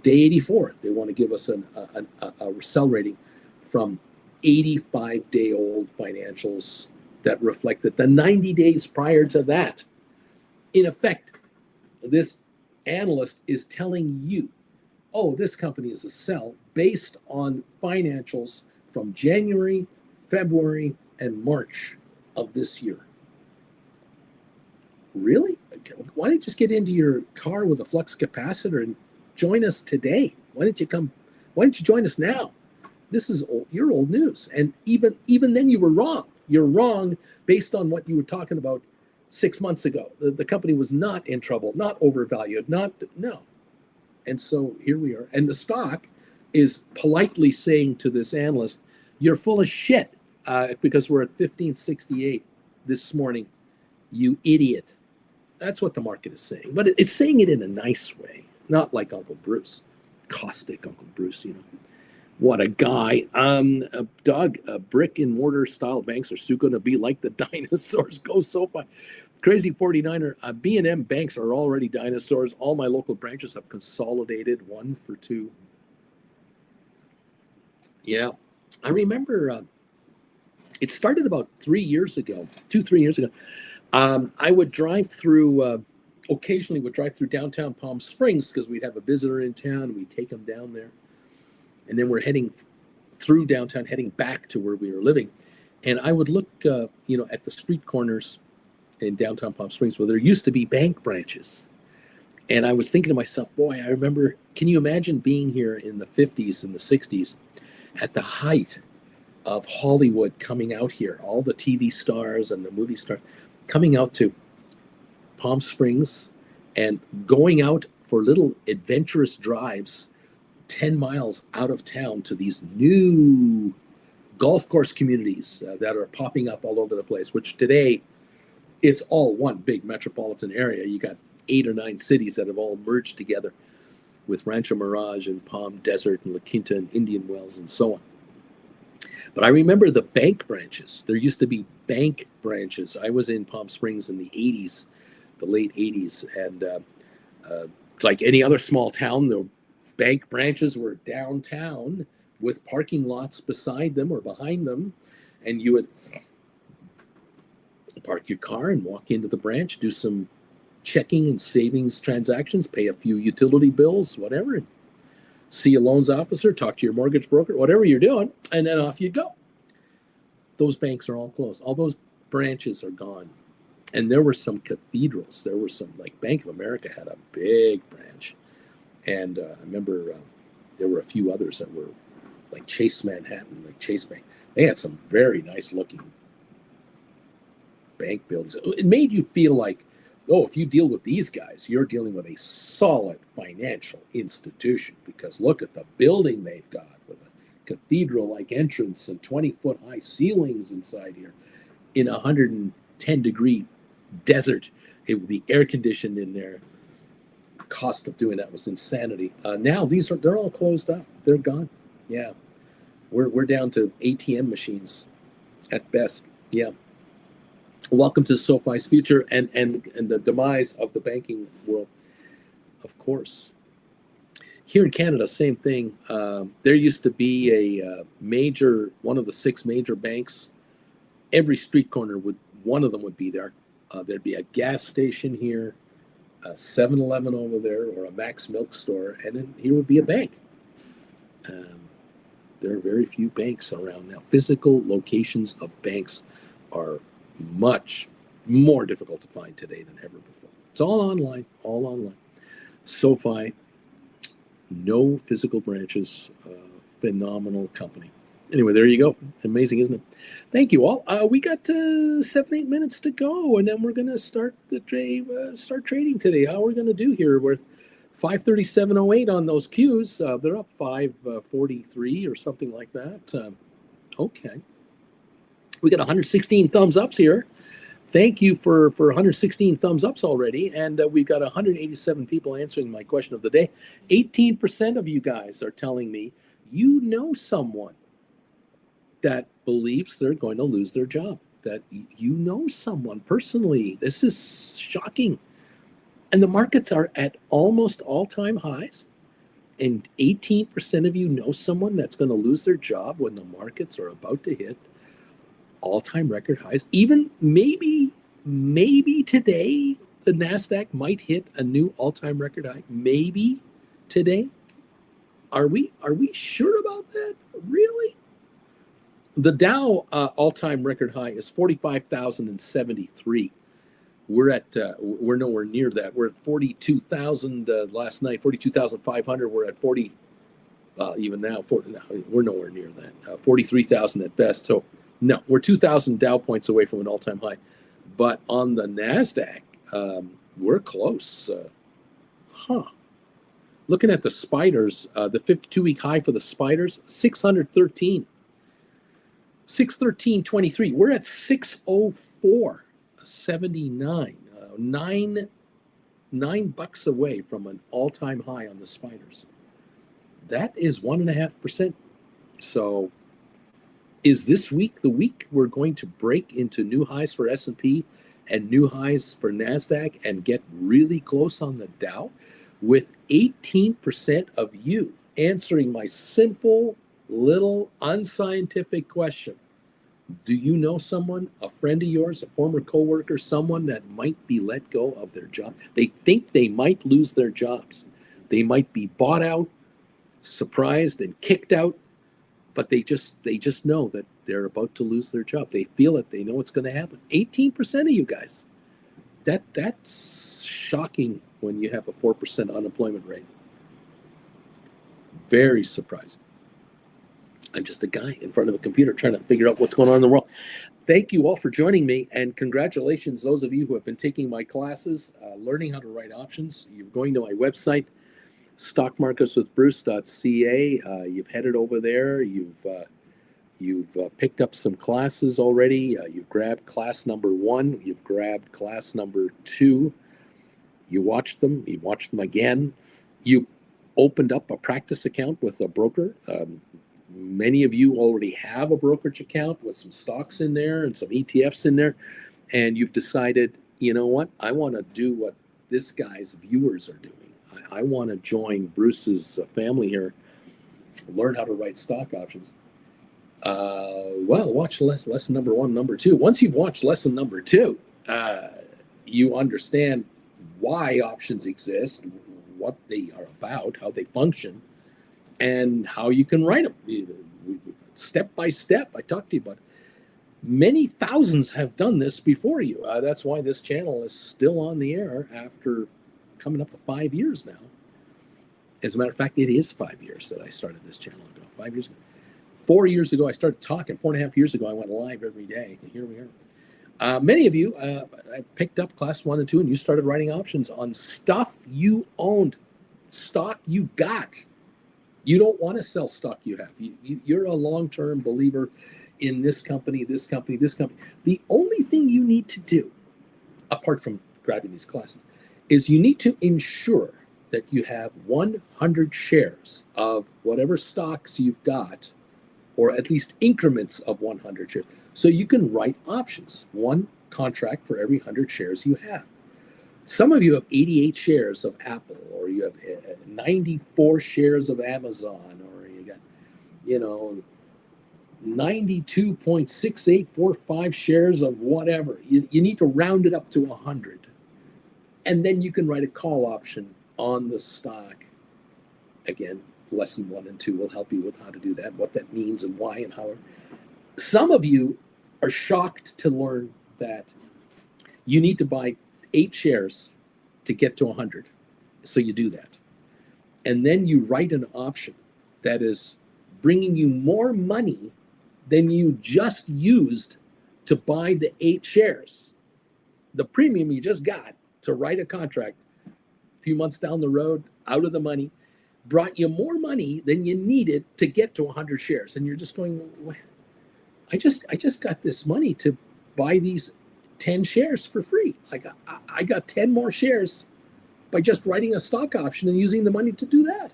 Day 84, they want to give us a sell rating from 85-day-old financials that reflected the 90 days prior to that. In effect, this analyst is telling you, oh, this company is a sell based on financials from January, February, and March of this year. Really? Why don't you just get into your car with a flux capacitor and join us today? Why don't you join us now? This is your old news. And even then you were wrong. You're wrong based on what you were talking about 6 months ago. The company was not in trouble, not overvalued, no. And so here we are. And the stock is politely saying to this analyst, you're full of shit, because we're at 1568 this morning. You idiot. That's what the market is saying. But it's saying it in a nice way, not like Uncle Bruce. Caustic Uncle Bruce, What a guy. Doug, brick and mortar style banks are soon going to be like the dinosaurs. Go SoFi. Crazy 49er. B&M banks are already dinosaurs. All my local branches have consolidated 1 for 2. Yeah. I remember it started about 3 years ago, 3 years ago. I would drive through, occasionally would drive through downtown Palm Springs because we'd have a visitor in town. We'd take them down there. And then we're heading through downtown, heading back to where we were living. And I would look, at the street corners in downtown Palm Springs where there used to be bank branches. And I was thinking to myself, boy, I remember, can you imagine being here in the 50s and the 60s at the height of Hollywood coming out here, all the TV stars and the movie stars coming out to Palm Springs and going out for little adventurous drives 10 miles out of town to these new golf course communities that are popping up all over the place, which today it's all one big metropolitan area. You got 8 or 9 cities that have all merged together with Rancho Mirage and Palm Desert and La Quinta and Indian Wells and so on. But I remember the bank branches. There used to be bank branches. I was in Palm Springs in the 80s, the late 80s. And like any other small town, the bank branches were downtown with parking lots beside them or behind them. And you would park your car and walk into the branch, do some checking and savings transactions, pay a few utility bills, whatever, and see a loans officer, talk to your mortgage broker, whatever you're doing, and then off you go. Those banks are all closed. All those branches are gone. And there were some cathedrals. There were some, like Bank of America had a big branch. And I remember there were a few others that were like Chase Manhattan, like Chase Bank. They had some very nice looking bank buildings. It made you feel like, oh, if you deal with these guys, you're dealing with a solid financial institution, because look at the building they've got with a cathedral-like entrance and 20-foot high ceilings inside here in a 110-degree desert. It would be air conditioned in there. The cost of doing that was insanity. Now they're all closed up. They're gone. Yeah, we're down to ATM machines at best. Yeah. Welcome to SoFi's future and the demise of the banking world, of course. Here in Canada, same thing. There used to be one of the 6 major banks. Every street corner one of them would be there. There'd be a gas station here, a 7-Eleven over there, or a Max Milk store, and then here would be a bank. There are very few banks around now. Physical locations of banks are much more difficult to find today than ever before. It's all online, all online. SoFi, no physical branches, phenomenal company. Anyway, there you go. Amazing, isn't it? Thank you all. We got 7-8 minutes to go, and then we're going to start trading today. How are we going to do here? We're 537.08 on those Qs. They're up 543 or something like that. Okay. We got 116 thumbs ups here. Thank you for 116 thumbs ups already. And we've got 187 people answering my question of the day. 18% of you guys are telling me you know someone that believes they're going to lose their job, that you know someone personally. This is shocking. And the markets are at almost all-time highs. And 18% of you know someone that's going to lose their job when the markets are about to hit all-time record highs. Even maybe today the NASDAQ might hit a new all-time record high. Maybe today. Are we sure about that? Really? The Dow all-time record high is 45,073. We're nowhere near that. We're at 42,000 last night. 42,500. We're at 40. Even now, we're nowhere near that. 43,000 at best. So. No, we're 2,000 Dow points away from an all-time high. But on the NASDAQ, we're close. Looking at the spiders, the 52-week high for the spiders, 613. 613.23. We're at 604.79. $9 away from an all-time high on the spiders. That is 1.5%. So is this week the week we're going to break into new highs for S&P and new highs for NASDAQ and get really close on the Dow? With 18% of you answering my simple, little, unscientific question. Do you know someone, a friend of yours, a former coworker, someone that might be let go of their job? They think they might lose their jobs. They might be bought out, surprised, and kicked out. But they just know that they're about to lose their job. They feel it. They know it's going to happen. 18% of you guys. That's shocking when you have a 4% unemployment rate. Very surprising. I'm just a guy in front of a computer trying to figure out what's going on in the world. Thank you all for joining me, and congratulations, those of you who have been taking my classes, learning how to write options. You're going to my website, stockmarketswithbruce.ca. You've headed over there. You've picked up some classes already. You've grabbed class number 1. You've grabbed class number 2. You watched them. You watched them again. You opened up a practice account with a broker. Many of you already have a brokerage account with some stocks in there and some ETFs in there, and you've decided, you know what, I want to do what this guy's viewers are doing. I want to join Bruce's family here, learn how to write stock options. Well, watch lesson number 1, number 2. Once you've watched lesson number 2, you understand why options exist, what they are about, how they function, and how you can write them. Step by step, I talked to you about. Many thousands have done this before you. That's why this channel is still on the air after coming up to 5 years now. As a matter of fact, it is 5 years that I started this channel ago. 5 years ago. 4 years ago, I started talking. 4.5 years ago, I went live every day. And here we are. Many of you picked up class 1 and 2, and you started writing options on stuff you owned, stock you've got. You don't want to sell stock you have. You're a long-term believer in this company, this company, this company. The only thing you need to do, apart from grabbing these classes, is you need to ensure that you have 100 shares of whatever stocks you've got, or at least increments of 100 shares. So you can write options, 1 contract for every 100 shares you have. Some of you have 88 shares of Apple, or you have 94 shares of Amazon, or you got, 92.6845 shares of whatever. You need to round it up to 100. And then you can write a call option on the stock. Again, lesson 1 and 2 will help you with how to do that, what that means and why and how. Some of you are shocked to learn that you need to buy 8 shares to get to 100. So you do that. And then you write an option that is bringing you more money than you just used to buy the 8 shares. The premium you just got to write a contract a few months down the road, out of the money, brought you more money than you needed to get to 100 shares. And you're just going, I just got this money to buy these 10 shares for free. I got 10 more shares by just writing a stock option and using the money to do that.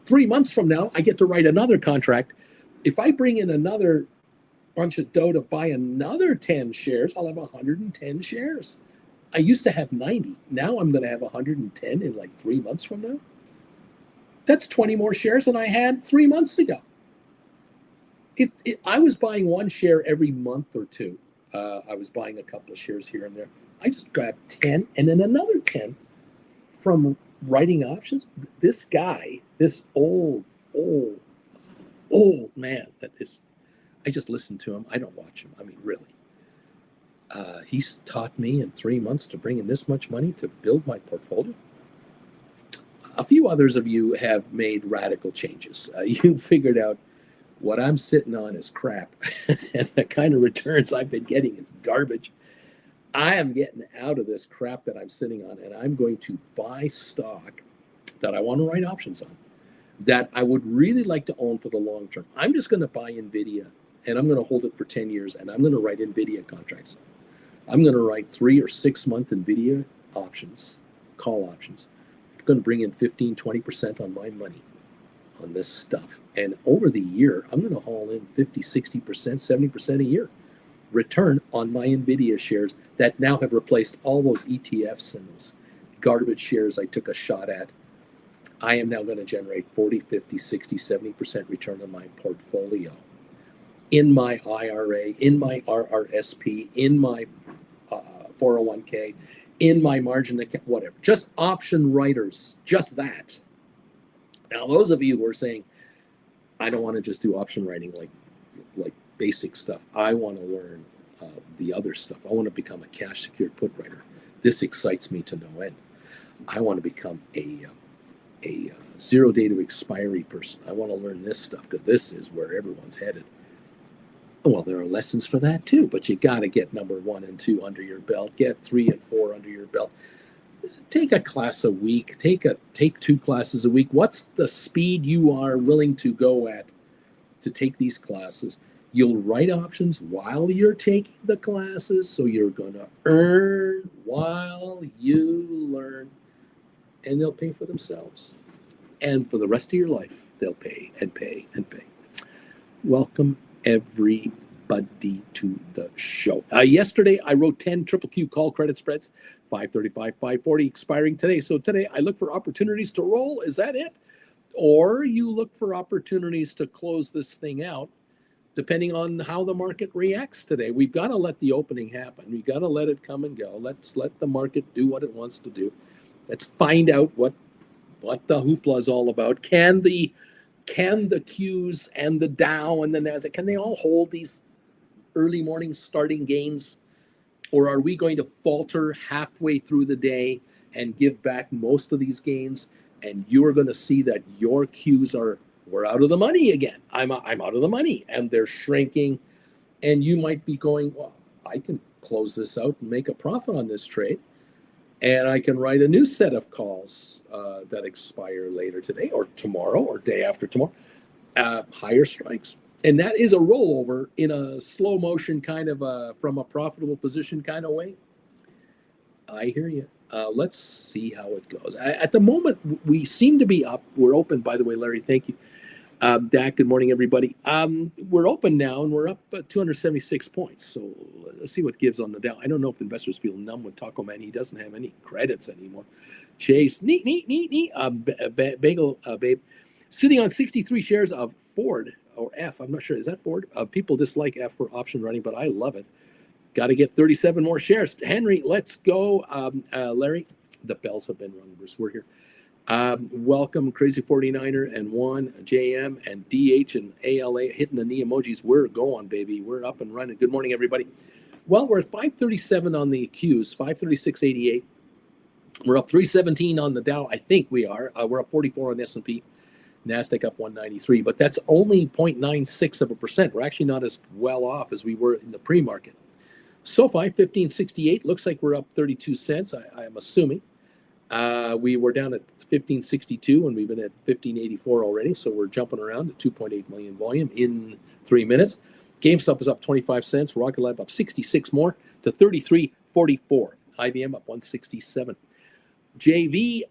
3 months from now, I get to write another contract. If I bring in another bunch of dough to buy another 10 shares, I'll have 110 shares. I used to have 90. Now I'm going to have 110 in like 3 months from now. That's 20 more shares than I had 3 months ago. I was buying 1 share every month or 2. I was buying a couple of shares here and there. I just grabbed 10 and then another 10 from writing options. This guy, this old man that is, I just listen to him. I don't watch him. I mean, really. He's taught me in 3 months to bring in this much money to build my portfolio. A few others of you have made radical changes. You figured out what I'm sitting on is crap, and the kind of returns I've been getting is garbage. I am getting out of this crap that I'm sitting on, and I'm going to buy stock that I want to write options on, that I would really like to own for the long term. I'm just going to buy NVIDIA, and I'm going to hold it for 10 years, and I'm going to write NVIDIA contracts. I'm going to write 3 or 6 month NVIDIA options, call options. I'm going to bring in 15, 20% on my money on this stuff. And over the year, I'm going to haul in 50, 60%, 70% a year return on my NVIDIA shares that now have replaced all those ETFs and those garbage shares I took a shot at. I am now going to generate 40, 50, 60, 70% return on my portfolio in my IRA, in my RRSP, in my 401k, in my margin account, whatever. Just option writers, just that. Now, those of you who are saying, I don't want to just do option writing like basic stuff. I want to learn the other stuff. I want to become a cash secured put writer. This excites me to no end. I want to become a 0 day to expiry person. I want to learn this stuff because this is where everyone's headed. Well, there are lessons for that too, but you got to get number 1 and 2 under your belt. Get 3 and 4 under your belt. Take a class a week. Take 2 classes a week. What's the speed you are willing to go at to take these classes? You'll write options while you're taking the classes, so you're going to earn while you learn, and they'll pay for themselves. and for the rest of your life, they'll pay and pay and pay. Welcome, everybody, to the show. Yesterday, I wrote 10 triple Q call credit spreads, 535, 540 expiring today. So today, I look for opportunities to roll. Is that it? Or you look for opportunities to close this thing out, depending on how the market reacts today. We've got to let the opening happen. We've got to let it come and go. Let's let the market do what it wants to do. Let's find out what the hoopla is all about. Can the Qs and the Dow and the Nasdaq, can they all hold these early morning starting gains? Or are we going to falter halfway through the day and give back most of these gains? And you're going to see that your Qs we're out of the money again. I'm out of the money, and they're shrinking. And you might be going, well, I can close this out and make a profit on this trade. And I can write a new set of calls that expire later today or tomorrow or day after tomorrow, higher strikes. And that is a rollover in a slow motion kind of from a profitable position kind of way. I hear you. Let's see how it goes. At the moment, we seem to be up. We're open, by the way, Larry. Thank you. Dak, good morning, everybody. We're open now, and we're up 276 points. So let's see what gives on the Dow. I don't know if investors feel numb with Taco Man. He doesn't have any credits anymore. Chase, neat. Bagel, babe, sitting on 63 shares of Ford, or F. I'm not sure. Is that Ford? People dislike F for option running, but I love it. Got to get 37 more shares. Henry, let's go. Larry, the bells have been rung, Bruce. We're here. Welcome, Crazy 49er and Juan, JM, and DH and ALA hitting the knee emojis. We're going, baby. We're up and running. Good morning, everybody. Well, we're at 537 on the Qs, 536.88. We're up 317 on the Dow. I think we are. We're up 44 on the S&P. NASDAQ up 193, but that's only 0.96%. We're actually not as well off as we were in the pre-market. Sofi, 1568. Looks like we're up 32 cents, I'm assuming. We were down at 1562 and we've been at 1584 already, so we're jumping around to 2.8 million volume in 3 minutes. GameStop is up 25 cents. Rocket Lab up 66 more to 33.44. IBM up 167. JV,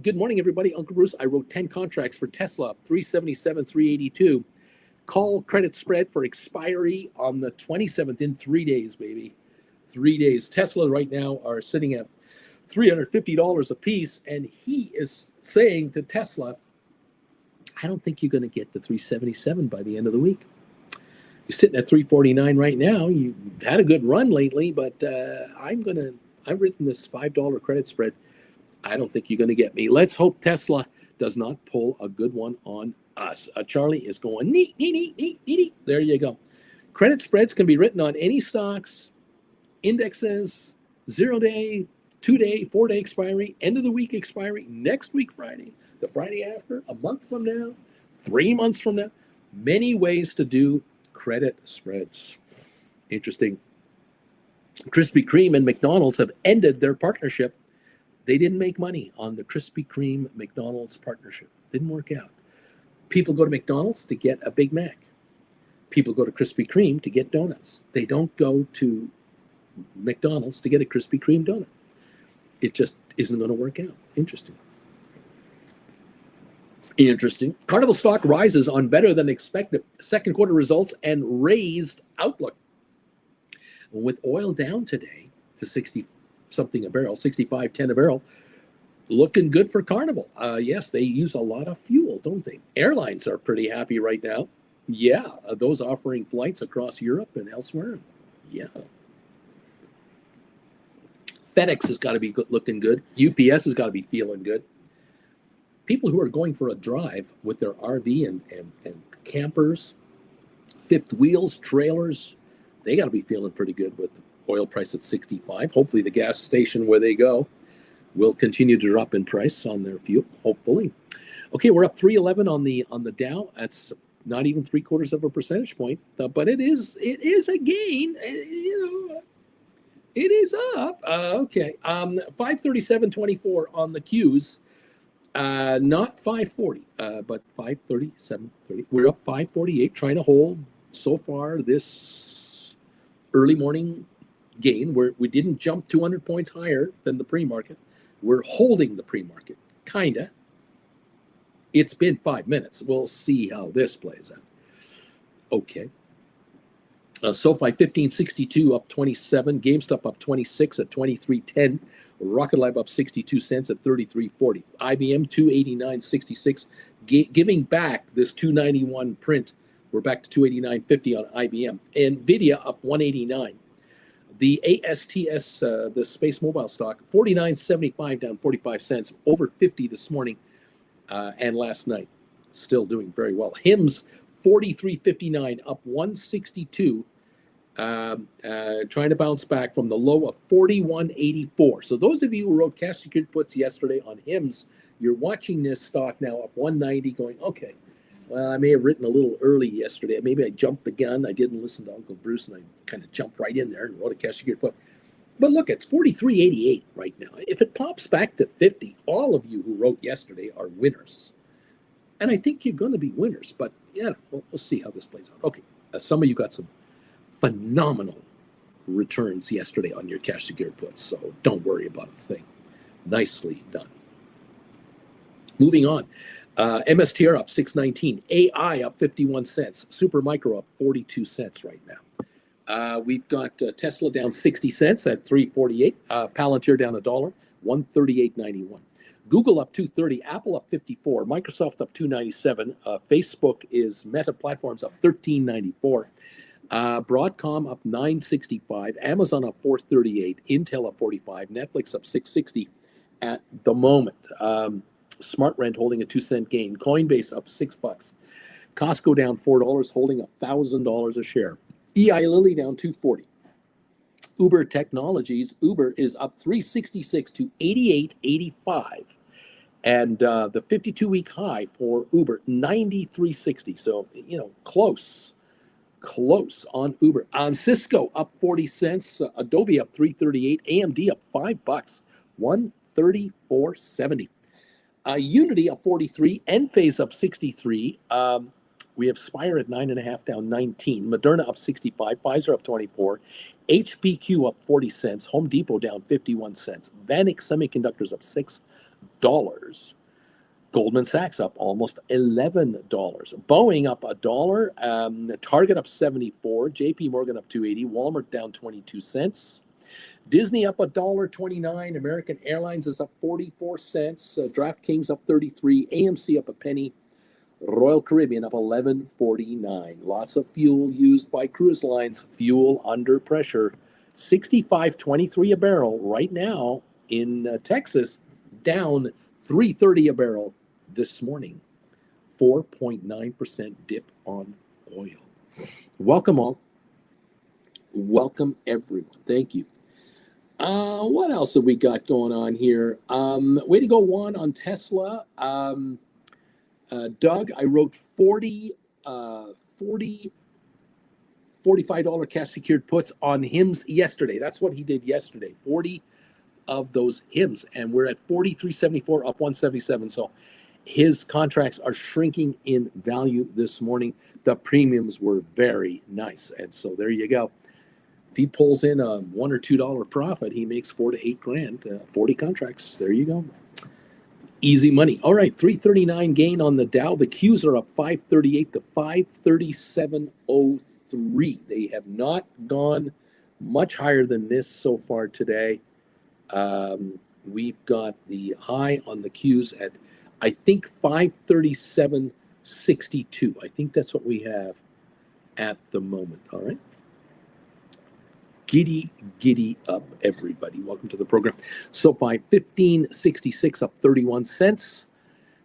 good morning, everybody. Uncle Bruce, I wrote 10 contracts for Tesla, 377, 382. Call credit spread for expiry on the 27th in 3 days, baby. 3 days. Tesla right now are sitting at $350 a piece, and he is saying to Tesla, I don't think you're going to get to 377 by the end of the week. You're sitting at 349 right now. You've had a good run lately, but I've written this $5 credit spread. I don't think you're going to get me. Let's hope Tesla does not pull a good one on us. Charlie is going, neat. There you go. Credit spreads can be written on any stocks, indexes, 0-day, 2-day, 4-day expiry, end of the week expiry, next week Friday, the Friday after, a month from now, 3 months from now. Many ways to do credit spreads. Interesting. Krispy Kreme and McDonald's have ended their partnership. They didn't make money on the Krispy Kreme McDonald's partnership. Didn't work out. People go to McDonald's to get a Big Mac. People go to Krispy Kreme to get donuts. They don't go to McDonald's to get a Krispy Kreme donut. It just isn't going to work out. Interesting. Carnival stock rises on better than expected second quarter results and raised outlook. With oil down today to 60 something a barrel, 65.10 a barrel, looking good for Carnival. Yes, they use a lot of fuel, don't they? Airlines are pretty happy right now. Yeah, those offering flights across Europe and elsewhere. Yeah. FedEx has got to be looking good. UPS has got to be feeling good. People who are going for a drive with their RV and campers, fifth wheels, trailers, they got to be feeling pretty good with oil price at 65. Hopefully the gas station where they go will continue to drop in price on their fuel, hopefully. Okay, we're up 311 on the Dow. That's not even 0.75 of a percentage point, but it is a gain. It is up. Okay, 537.24 on the Qs. Not 540, but 537.30. We're up 548, trying to hold so far this early morning gain where we didn't jump 200 points higher than the pre-market. We're holding the pre-market, kinda. It's been 5 minutes. We'll see how this plays out. Okay. Sofi 1562 up 27. GameStop up 26 at 23.10. Rocket Lab up 62 cents at 33.40. IBM 289.66. Giving back this 291 print. We're back to 289.50 on IBM. NVIDIA up 189. The ASTS, the Space Mobile stock, 49.75 down 45 cents. Over 50 this morning and last night. Still doing very well. HIMS 43.59 up 162. Trying to bounce back from the low of 41.84. So those of you who wrote cash secured puts yesterday on HIMS, you're watching this stock now up 190 going, okay, well, I may have written a little early yesterday. Maybe I jumped the gun. I didn't listen to Uncle Bruce, and I kind of jumped right in there and wrote a cash secured put. But look, it's 43.88 right now. If it pops back to 50, all of you who wrote yesterday are winners. And I think you're going to be winners. But yeah, we'll see how this plays out. Okay, some of you got some phenomenal returns yesterday on your cash secured puts, so don't worry about a thing. Nicely done. Moving on, MSTR up 6.19, AI up 51 cents, Supermicro up 42 cents right now. We've got Tesla down 60 cents at 3.48, Palantir down $1, 138.91. Google up 230, Apple up 54, Microsoft up 297, Facebook is Meta Platforms up 13.94. Broadcom up 965, Amazon up 438, Intel up 45, Netflix up 660 at the moment. Smart Rent holding a 2-cent gain. Coinbase up $6. Costco down $4, holding $1,000 a share. EI Lilly down 240. Uber Technologies, Uber is up 366 to 88.85. And the 52-week high for Uber, 93.60. So, close on Uber. Cisco up 40 cents, Adobe up 3.38, AMD up $5, 134.70. Unity up 43, Enphase up 63. We have Spire at 9.5 down 19, Moderna up 65, Pfizer up 24, HPQ up 40 cents, Home Depot down 51 cents, Vanik Semiconductors up $6. Goldman Sachs up almost $11. Boeing up $1. Target up 74. JP Morgan up 280. Walmart down 22 cents. Disney up $1.29. American Airlines is up 44 cents. DraftKings up 33. AMC up a penny. Royal Caribbean up 11.49. Lots of fuel used by cruise lines. Fuel under pressure. 65.23 a barrel right now in Texas. Down 3.30 a barrel this morning. 4.9% dip on oil. Welcome all. Welcome everyone. Thank you. What else have we got going on here? Way to go, Juan, on Tesla. Doug, I wrote $45 cash secured puts on HIMS yesterday. That's what he did yesterday. 40 of those HIMS, and we're at 43.74, up 177. So his contracts are shrinking in value this morning. The premiums were very nice, and so there you go. If he pulls in a $1 or $2 profit, he makes $4 to $8 grand. 40 contracts. There you go. Easy money. All right, 339 gain on the Dow. The Qs are up 538 to 537.03. They have not gone much higher than this so far today. We've got the high on the Qs at, I think, 537.62. I think that's what we have at the moment. All right. Giddy up, everybody. Welcome to the program. SoFi 15.66 up 31 cents.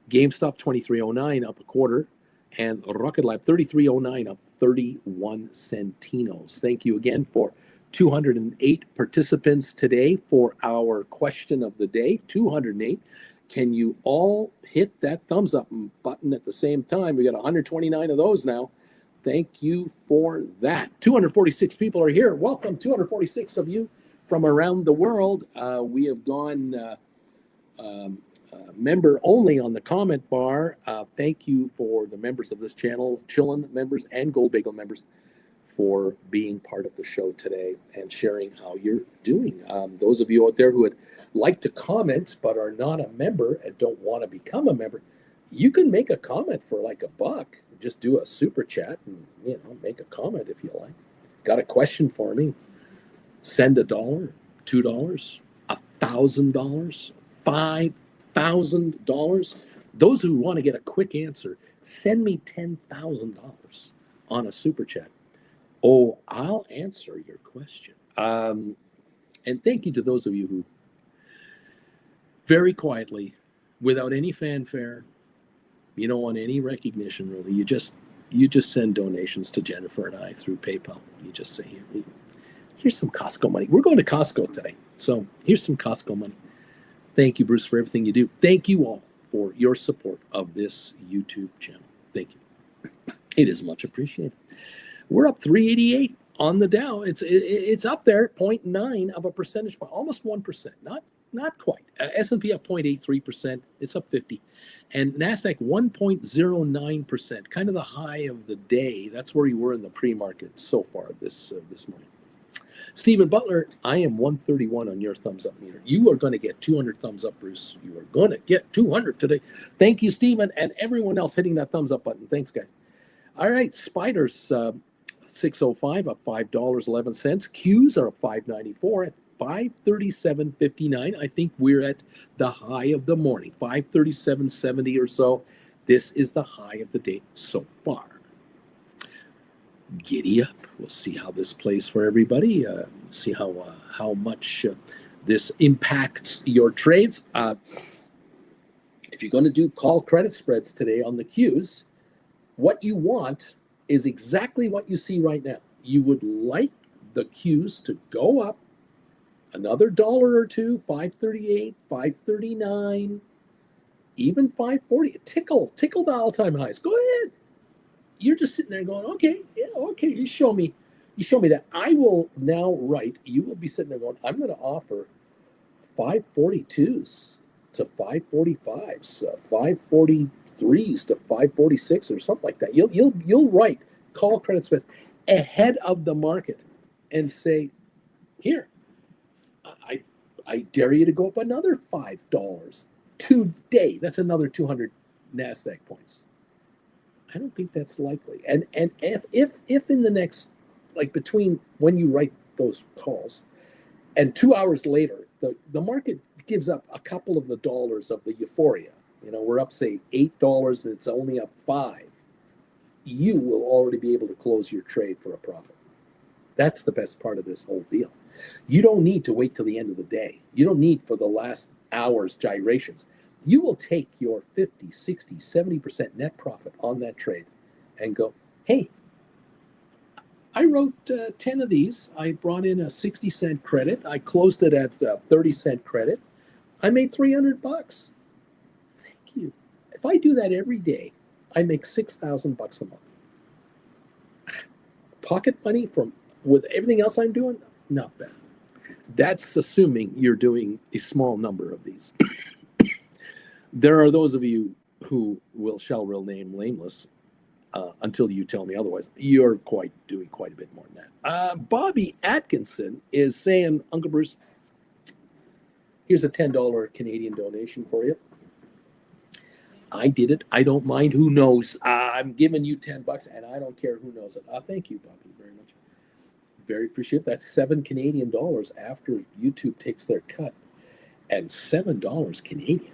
GameStop 23.09 up a quarter. And Rocket Lab 33.09 up 31 centinos. Thank you again for 208 participants today for our question of the day. 208. Can you all hit that thumbs up button at the same time? We got 129 of those now. Thank you for that. 246 people are here. Welcome, 246 of you from around the world. We have gone member only on the comment bar. Thank you for the members of this channel, Chillin members and Gold Bagel members, for being part of the show today and sharing how you're doing. Those of you out there who would like to comment but are not a member and don't want to become a member, You can make a comment for like $1. Just do a super chat and make a comment if you like. Got a question for me? Send $1, $2, $1,000, $5,000. Those who want to get a quick answer, send me $10,000 on a super chat. Oh, I'll answer your question. And thank you to those of you who very quietly, without any fanfare, you don't want any recognition really. You just send donations to Jennifer and I through PayPal. You just say, here's some Costco money. We're going to Costco today, so here's some Costco money. Thank you, Bruce, for everything you do. Thank you all for your support of this YouTube channel. Thank you. It is much appreciated. We're up 388 on the Dow. It's up there, 0.9 of a percentage point, almost 1%. Not quite. S&P up 0.83%. It's up 50. And NASDAQ 1.09%, kind of the high of the day. That's where you were in the pre-market so far this morning. Stephen Butler, I am 131 on your thumbs up meter. You are going to get 200 thumbs up, Bruce. You are going to get 200 today. Thank you, Stephen, and everyone else hitting that thumbs up button. Thanks, guys. All right, Spiders 605 up $5.11. Qs are up 594 at 537.59. I think we're at the high of the morning, 537.70 or so. This is the high of the day so far. Giddy up. We'll see how this plays for everybody. See how much this impacts your trades. If you're going to do call credit spreads today on the Qs, what you want is exactly what you see right now. You would like the Qs to go up another $1 or $2, 538, 539, even 540. Tickle the all-time highs. Go ahead. You're just sitting there going, okay, yeah, okay, you show me that. I will now write, you will be sitting there going, I'm going to offer 542s to 545s, 543s to 546 or something like that. You'll write call credit spreads ahead of the market and say, here, I dare you to go up another $5 today. That's another 200 NASDAQ points. I don't think that's likely. And if in the next, like between when you write those calls and 2 hours later, the market gives up a couple of the dollars of the euphoria, we're up, say, $8 and it's only up 5, you will already be able to close your trade for a profit. That's the best part of this whole deal. You don't need to wait till the end of the day. You don't need for the last hour's gyrations. You will take your 50, 60, 70% net profit on that trade and go, hey, I wrote 10 of these. I brought in a 60-cent credit. I closed it at 30-cent credit. I made $300. Thank you. If I do that every day, I make $6,000 a month. Pocket money with everything else I'm doing, not bad. That's assuming you're doing a small number of these. There are those of you who shall remain nameless until you tell me otherwise. You're doing quite a bit more than that. Bobby Atkinson is saying, Uncle Bruce, here's a $10 Canadian donation for you. I did it. I don't mind who knows. I'm giving you $10 and I don't care who knows it. Thank you, Bobby, very much. Very appreciative. That's $7 Canadian after YouTube takes their cut. And $7 Canadian.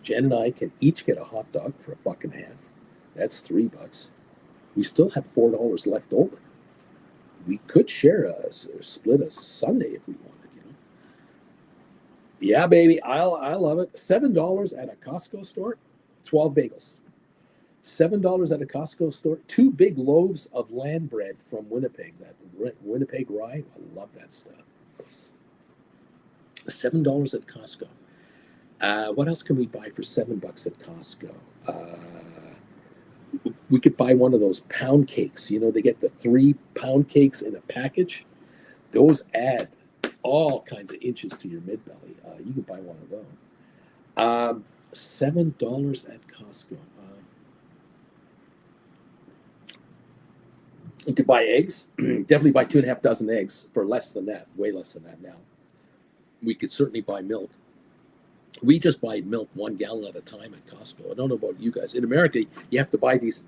Jen and I can each get a hot dog for $1.50. That's $3. We still have $4 left over. We could split a Sunday if we wanted, Yeah, baby, I love it. $7 at a Costco store, 12 bagels. $7 at a Costco store, 2 big loaves of land bread from Winnipeg, that Winnipeg rye. I love that stuff. $7 at Costco. What else can we buy for $7 at Costco? We could buy one of those pound cakes. They get the 3 pound cakes in a package. Those add all kinds of inches to your mid-belly. You can buy one of those. $7 at Costco. You could buy eggs. Definitely buy 2.5 dozen eggs for less than that, way less than that now. We could certainly buy milk. We just buy milk 1 gallon at a time at Costco. I don't know about you guys. In America, you have to buy these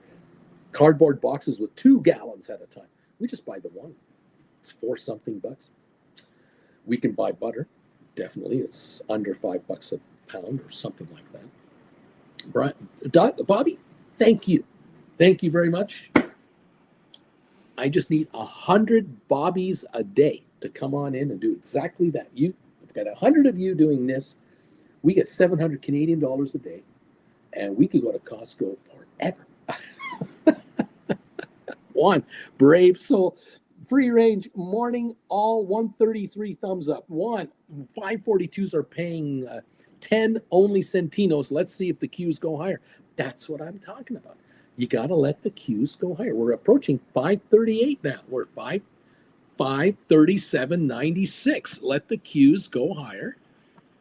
cardboard boxes with 2 gallons at a time. We just buy the one. It's 4 something bucks. We can buy butter. Definitely, it's under $5 a pound or something like that. Brian, Bobby, thank you very much. I just need 100 Bobbies a day to come on in and do exactly that. I've got 100 of you doing this. We get 700 Canadian dollars a day, and we could go to Costco forever. One brave soul. Free range morning, all 133 thumbs up. 542s are paying 10 only centinos. Let's see if the queues go higher. That's what I'm talking about. You got to let the queues go higher. We're approaching 538 now. We're 537.96. Let the queues go higher.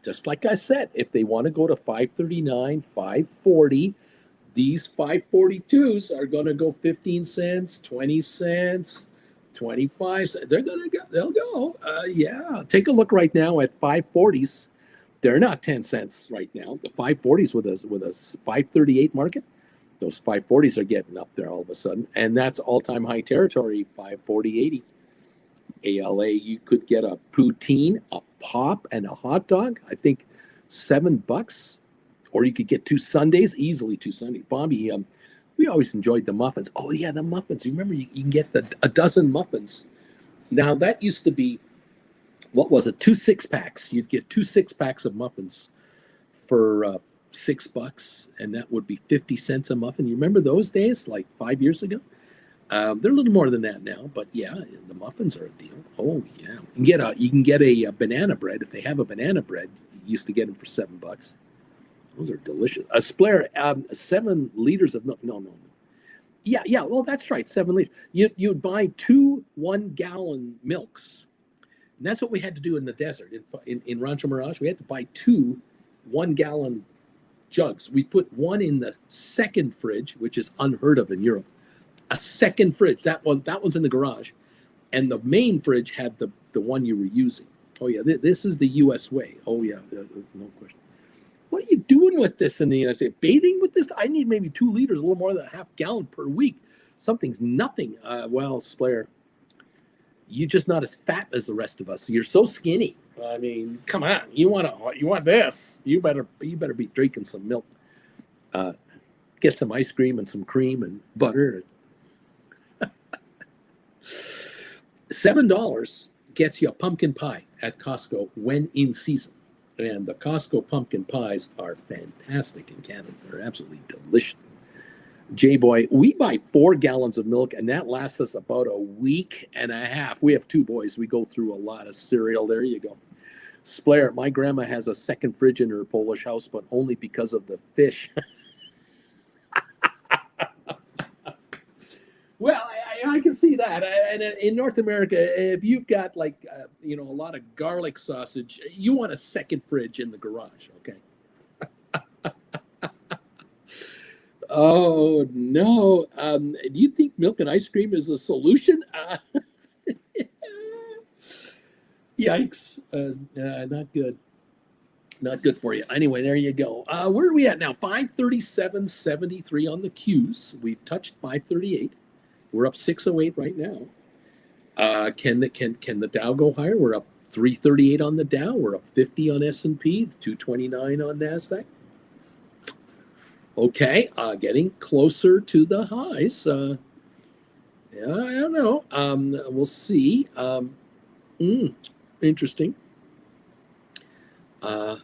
Just like I said, if they want to go to 539, 540, these 542s are going to go 15 cents, 20 cents, 25 cents. They'll go. Yeah. Take a look right now at 540s. They're not 10 cents right now. The 540s with a 538 market, those 540s are getting up there all of a sudden. And that's all-time high territory, 540.80. ALA, you could get a poutine, a pop, and a hot dog. I think $7, or you could get 2 sundaes, easily 2 sundaes. Bobby, we always enjoyed the muffins. Oh yeah, the muffins. You remember you can get a dozen muffins. Now that used to be, what was it? 2 6-packs. You'd get 2 6-packs of muffins for $6, and that would be 50 cents a muffin. You remember those days, like 5 years ago? They're a little more than that now, but yeah, the muffins are a deal. Oh yeah, you can get a banana bread if they have a banana bread. You used to get them for $7. Those are delicious. A Splair, 7 liters of milk. No. Yeah. Well, that's right, 7 liters. You'd buy 2 1-gallon milks. And that's what we had to do in the desert in Rancho Mirage. We had to buy 2 1-gallon jugs. We put one in the second fridge, which is unheard of in Europe. A second fridge. That one's in the garage, and the main fridge had the one you were using. Oh yeah, this is the U.S. way. Oh yeah, no question. What are you doing with this in the United States? Bathing with this? I need maybe 2 liters, a little more than a half gallon per week. Something's nothing. Well, Splair, you're just not as fat as the rest of us. You're so skinny. I mean, come on. You want this? You better be drinking some milk. Get some ice cream and some cream and butter. $7 gets you a pumpkin pie at Costco when in season. And the Costco pumpkin pies are fantastic in Canada. They're absolutely delicious. J-Boy, we buy 4 gallons of milk, and that lasts us about a week and a half. We have 2 boys. We go through a lot of cereal. There you go. Splair, my grandma has a second fridge in her Polish house, but only because of the fish. Well, I can see that. And in North America, if you've got a lot of garlic sausage, you want a second fridge in the garage, okay? Oh, no. Do you think milk and ice cream is a solution? Yikes. Not good. Not good for you. Anyway, there you go. Where are we at now? 537.73 on the Qs. We've touched 538. We're up 608 right now. Can the Dow go higher? We're up 338 on the Dow. We're up 50 on S&P, 229 on NASDAQ. Okay, getting closer to the highs. Yeah, I don't know. We'll see. Interesting.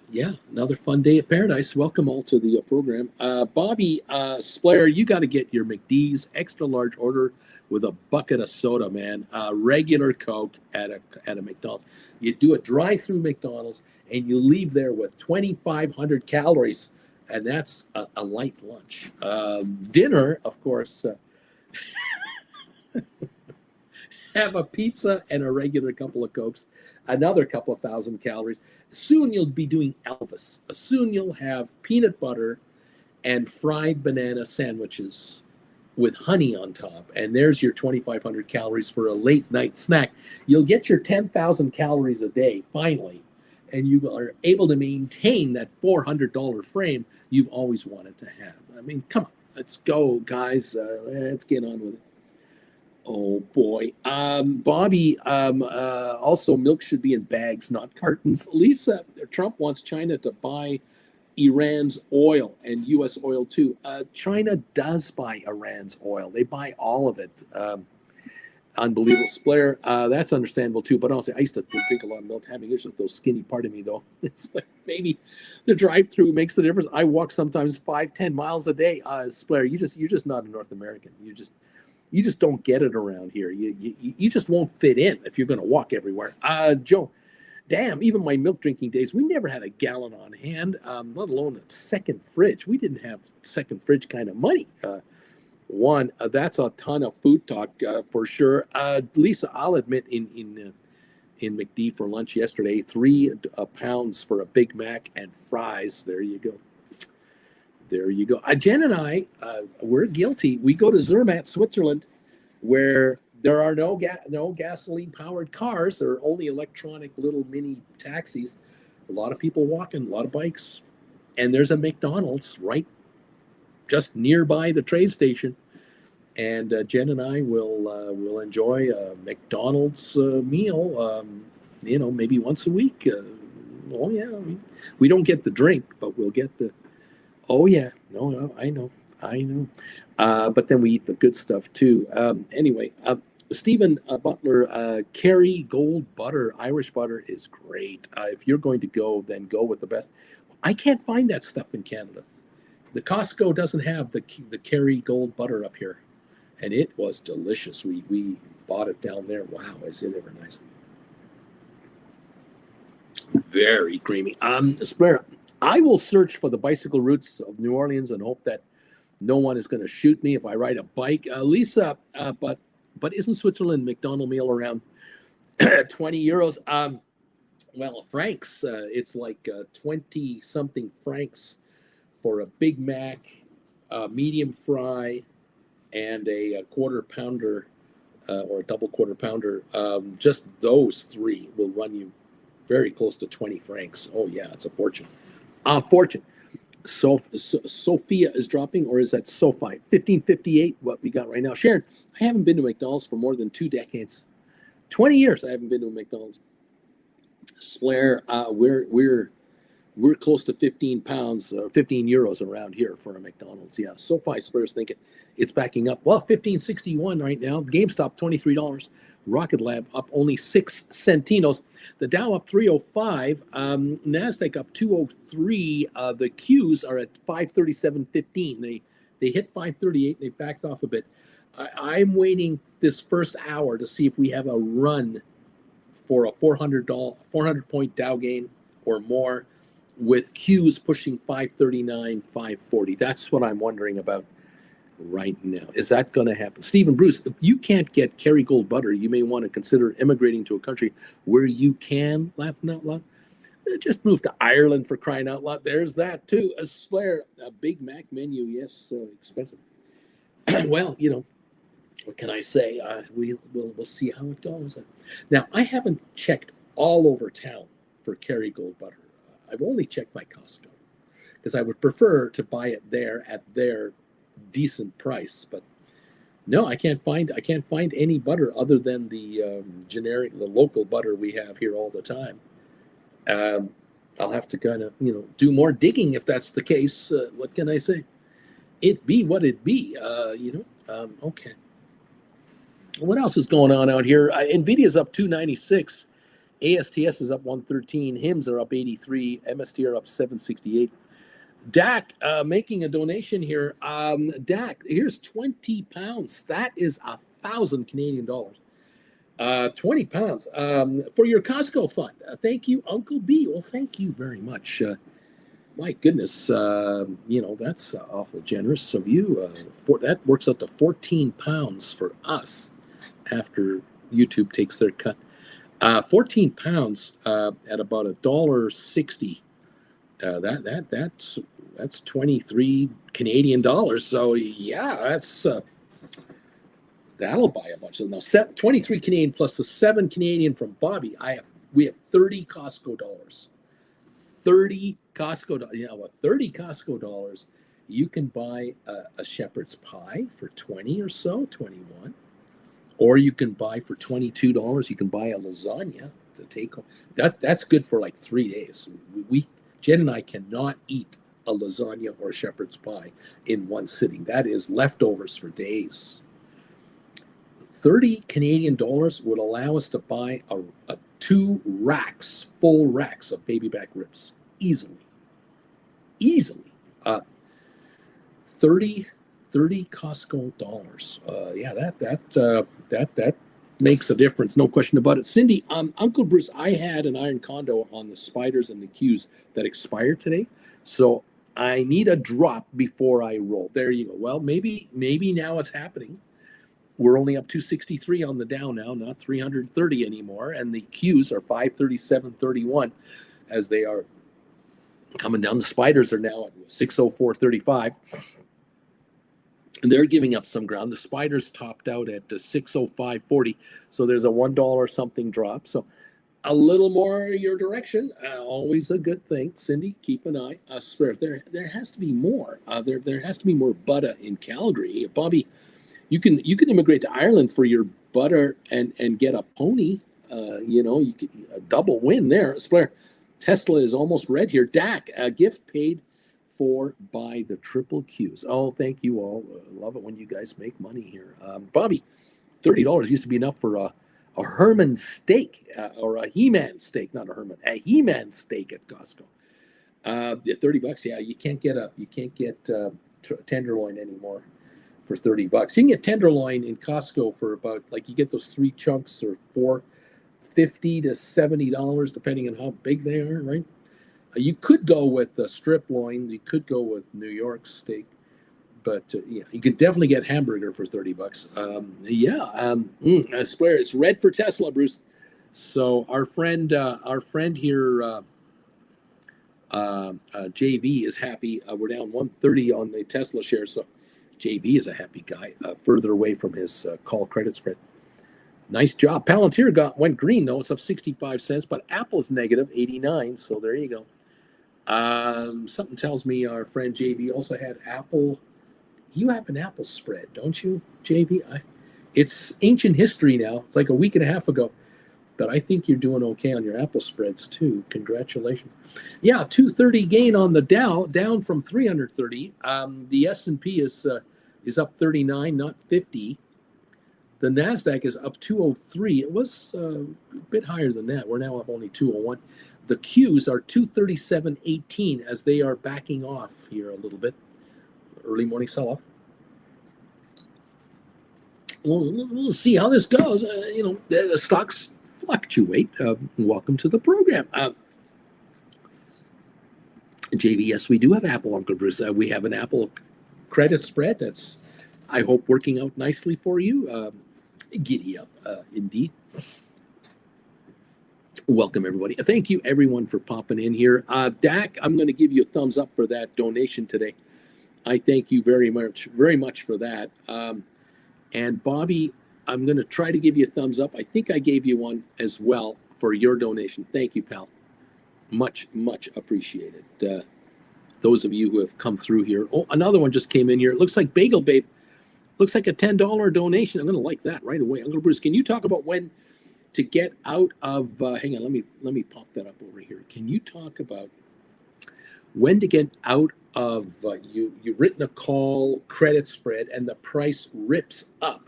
Yeah, another fun day at Paradise. Welcome all to the program. Bobby Splair, you got to get your McD's extra large order with a bucket of soda, man. Regular Coke at a McDonald's. You do a drive-through McDonald's, and you leave there with 2,500 calories, and that's a light lunch. Dinner, of course, have a pizza and a regular couple of Cokes, another couple of thousand calories. Soon you'll be doing Elvis. Soon you'll have peanut butter and fried banana sandwiches with honey on top. And there's your 2,500 calories for a late night snack. You'll get your 10,000 calories a day, finally. and you are able to maintain that $400 frame you've always wanted to have. I mean, come on, let's go, guys. Let's get on with it. Oh boy, Bobby. Also, milk should be in bags, not cartons. Lisa, Trump wants China to buy Iran's oil and U.S. oil too. China does buy Iran's oil. They buy all of it. Unbelievable. Blair, that's understandable too. But honestly, I used to drink a lot of milk. Having issues with those skinny part of me, though. It's like maybe the drive-through makes the difference. I walk sometimes 5-10 miles a day. Blair, you're just not a North American. You just don't get it around here. You just won't fit in if you're going to walk everywhere. Joe, damn, even my milk drinking days, we never had a gallon on hand, let alone a second fridge. We didn't have second fridge kind of money. That's a ton of food talk for sure. Lisa, I'll admit in McD for lunch yesterday, 3 pounds for a Big Mac and fries. There you go. There you go. Jen and I, we're guilty. We go to Zermatt, Switzerland, where there are no gasoline-powered cars. There are only electronic little mini taxis. A lot of people walking, a lot of bikes. And there's a McDonald's right just nearby the train station. And Jen and I will enjoy a McDonald's meal, maybe once a week. Oh, yeah. We don't get the drink, but we'll get the... Oh, yeah. No, I know. But then we eat the good stuff, too. Anyway, Stephen Butler, Kerry Gold Butter, Irish butter is great. If you're going to go, then go with the best. I can't find that stuff in Canada. The Costco doesn't have the Kerry Gold Butter up here. And it was delicious. We bought it down there. Wow, is it ever nice. Very creamy. Spare. I will search for the bicycle routes of New Orleans and hope that no one is going to shoot me if I ride a bike. Lisa, but isn't Switzerland McDonald meal around 20 euros? Well, francs, it's like 20 something francs for a Big Mac, medium fry, and a quarter pounder or a double quarter pounder. Just those 3 will run you very close to 20 francs. Oh yeah, it's a fortune. Fortune. Sophia is dropping, or is that Sofi? 1558, what we got right now. Sharon, I haven't been to McDonald's for more than 2 decades. 20 years I haven't been to a McDonald's. Blair, we're close to 15 pounds, 15 euros around here for a McDonald's. Yeah, SoFi Square's thinking it's backing up. Well, 15.61 right now. GameStop, $23. Rocket Lab up only 6 centinos. The Dow up 305. NASDAQ up 203. The Qs are at 537.15. They hit 538 and they backed off a bit. I'm waiting this first hour to see if we have a run for a 400 point Dow gain or more, with Qs pushing 539, 540. That's what I'm wondering about right now. Is that going to happen? Stephen Bruce, if you can't get Kerry Gold Butter, you may want to consider immigrating to a country where you can, laughing out loud. Just move to Ireland, for crying out loud. There's that too. A Big Mac menu, yes, expensive. Well, what can I say? We'll see how it goes. Now, I haven't checked all over town for Kerry Gold Butter. I've only checked by Costco because I would prefer to buy it there at their decent price. But no, I can't find any butter other than the the local butter we have here all the time. I'll have to kind of do more digging if that's the case. What can I say? It be what it be. Okay. What else is going on out here? Nvidia's up 296. ASTS is up 113. HIMS are up 83. MST are up 768. DAC making a donation here. DAC, here's 20 pounds. That is 1,000 Canadian dollars. 20 pounds for your Costco fund. Thank you, Uncle B. Well, thank you very much. My goodness, that's awful generous of you. That works out to 14 pounds for us after YouTube takes their cut. 14 pounds at about $1.60. That's 23 Canadian dollars. So yeah, that'll buy a bunch of them. Now 23 Canadian plus the 7 Canadian from Bobby. We have 30 Costco dollars. 30 Costco, with 30 Costco dollars, you can buy a shepherd's pie for 20 or so, 21. Or you can buy for $22, you can buy a lasagna to take home. That's good for like 3 days. Jen and I cannot eat a lasagna or a shepherd's pie in one sitting. That is leftovers for days. 30 Canadian dollars would allow us to buy a 2 racks, full racks of baby back ribs easily. 30 Costco dollars. That makes a difference, no question about it. Cindy, Uncle Bruce, I had an iron condo on the spiders and the Qs that expired today, so I need a drop before I roll. There you go. Well, maybe now it's happening. We're only up 263 on the Dow now, not 330 anymore, and the Qs are 537.31 as they are coming down. The spiders are now at 604.35. And they're giving up some ground. The spiders topped out at 605.40, so there's a $1 something drop. So a little more your direction, always a good thing. Cindy, keep an eye. Swear there has to be more. There has to be more butter in Calgary. Bobby, you can immigrate to Ireland for your butter and get a pony. You could a double win there. Swear, Tesla is almost red here. Dak, a gift paid for by the triple Qs. Oh, thank you all. Love it when you guys make money here. Bobby, $30 used to be enough for a Herman steak or a He-Man steak, not a Herman, a He-Man steak at Costco. $30, yeah, you can't get tenderloin anymore for $30. You can get tenderloin in Costco for about, like, you get those 3 chunks or $4.50 to $70, depending on how big they are, right? You could go with strip loins. You could go with New York steak, but you could definitely get hamburger for $30. I swear it's red for Tesla, Bruce. So our friend here, JV is happy. We're down 130 on the Tesla shares, so JV is a happy guy. Further away from his call credit spread. Nice job. Palantir went green though. It's up 65 cents, but Apple's negative 89. So there you go. Something tells me our friend JV also had Apple. You have an Apple spread, don't you, JV? It's ancient history now. It's like a week and a half ago. But I think you're doing okay on your Apple spreads too. Congratulations. Yeah, 230 gain on the Dow, down from 330. The S&P is up 39, not 50. The NASDAQ is up 203. It was a bit higher than that. We're now up only 201. The Qs are 237.18 as they are backing off here a little bit. Early morning sell-off. We'll see how this goes. The stocks fluctuate. Welcome to the program. JV, yes, we do have Apple, Uncle Bruce. We have an Apple credit spread that's, I hope, working out nicely for you. Giddy up, indeed. Welcome, everybody. Thank you, everyone, for popping in here. Dak, I'm going to give you a thumbs up for that donation today. I thank you very much for that. And Bobby, I'm going to try to give you a thumbs up. I think I gave you one as well for your donation. Thank you, pal. Much, much appreciated. Those of you who have come through here. Oh, another one just came in here. It looks like Bagel Babe. Looks like a $10 donation. I'm going to like that right away. Uncle Bruce, can you talk about when to get out of? Hang on, let me pop that up over here. Can you talk about when to get out of? You've written a call credit spread and the price rips up.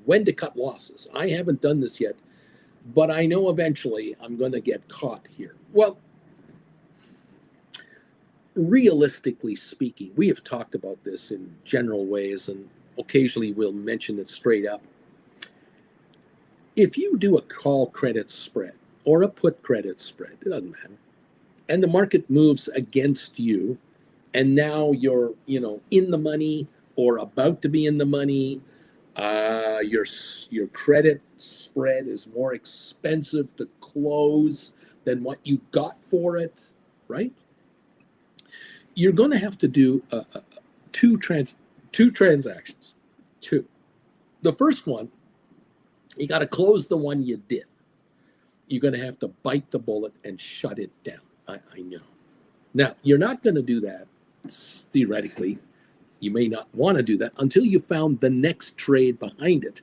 When to cut losses? I haven't done this yet, but I know eventually I'm going to get caught here. Well, realistically speaking, we have talked about this in general ways, and occasionally we'll mention it straight up. If you do a call credit spread or a put credit spread, it doesn't matter, and the market moves against you, and now you're in the money or about to be in the money, your credit spread is more expensive to close than what you got for it, right? You're going to have to do two transactions. Two. The first one, you got to close the one you did. You're going to have to bite the bullet and shut it down. I know. Now, you're not going to do that theoretically. You may not want to do that until you found the next trade behind it.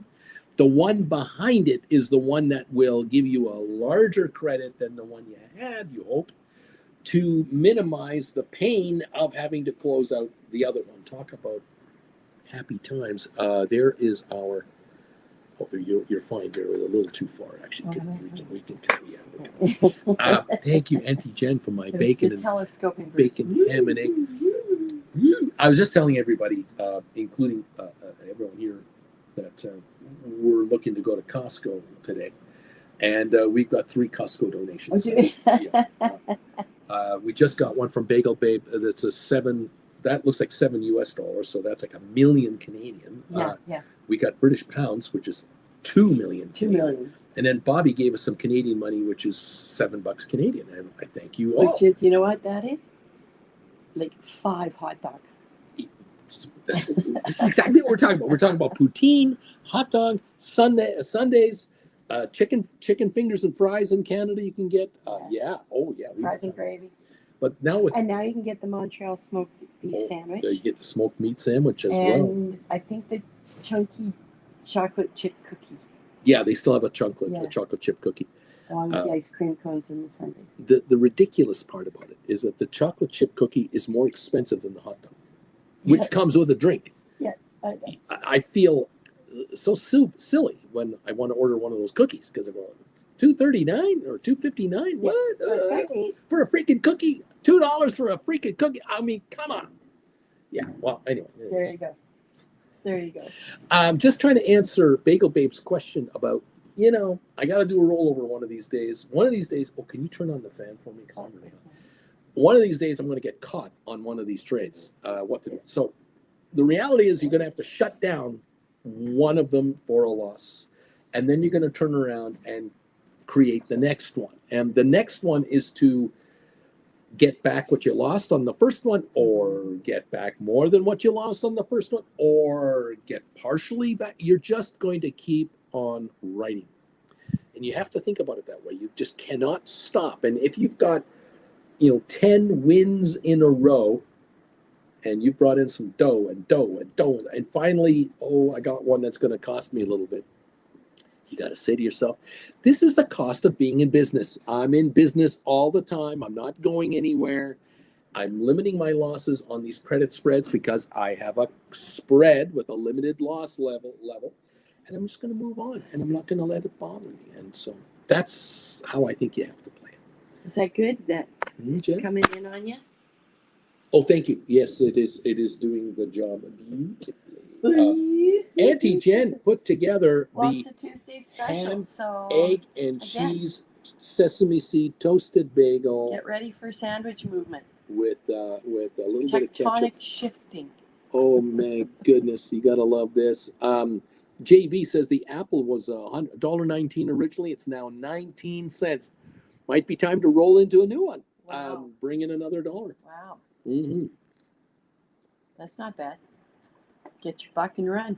The one behind it is the one that will give you a larger credit than the one you had, you hope, to minimize the pain of having to close out the other one. Talk about happy times. There is our. Oh, you're fine. They're a little too far, actually. We can cut. Yeah. Thank you, Auntie Jen, for my bacon and ham and egg. I was just telling everybody, including everyone here, that we're looking to go to Costco today, and we've got 3 Costco donations. Yeah. We just got one from Bagel Babe. That's a 7. That looks like $7 US, so that's like $1 million Canadian. Yeah. We got British pounds, which is $2 million. $2 million. And then Bobby gave us some Canadian money, which is $7 Canadian. And I thank you all. Which is, you know what that is? Like 5 hot dogs. This is exactly what we're talking about. We're talking about poutine, hot dog, Sundays, chicken fingers and fries in Canada. You can get, yeah. Oh yeah, fries and gravy. But now now you can get the Montreal smoked beef sandwich. You get the smoked meat sandwich as well. And I think the chunky chocolate chip cookie. Yeah, they still have a chocolate chip cookie. Along with the ice cream cones and the sundaes. The ridiculous part about it is that the chocolate chip cookie is more expensive than the hot dog, which comes with a drink. Yeah. I feel so silly when I want to order one of those cookies because I'm going, $2.39 or $2.59? What? For a freaking cookie? $2 for a freaking cookie? I mean, come on. Yeah, well, anyway. There you go. I'm just trying to answer Bagel Babe's question about, I got to do a rollover one of these days. Oh, can you turn on the fan for me? Because I'm really hot. One of these days, I'm going to get caught on one of these trades. What to do? So the reality is you're going to have to shut down one of them for a loss. And then you're going to turn around and create the next one. And the next one is to get back what you lost on the first one, or get back more than what you lost on the first one, or get partially back. You're just going to keep on writing. And you have to think about it that way. You just cannot stop. And if you've got 10 wins in a row, and you've brought in some dough, and finally, I got one that's going to cost me a little bit. You got to say to yourself, this is the cost of being in business. I'm in business all the time. I'm not going anywhere. I'm limiting my losses on these credit spreads because I have a spread with a limited loss level, and I'm just going to move on, and I'm not going to let it bother me. And so that's how I think you have to play it. Is that good? That coming in on you? Oh, thank you. Yes, it is. It is doing the job beautifully. Auntie Jen put together it's a Tuesday special, ham, egg, and cheese sesame seed toasted bagel. Get ready for sandwich movement with a little bit of ketchup. Tectonic shifting. Oh my goodness, you gotta love this. JV says the apple was $1.19 originally. It's now 19 cents. Might be time to roll into a new one. Wow. Bring in another $1. Wow. Mm-hmm. That's not bad. Get your buck and run.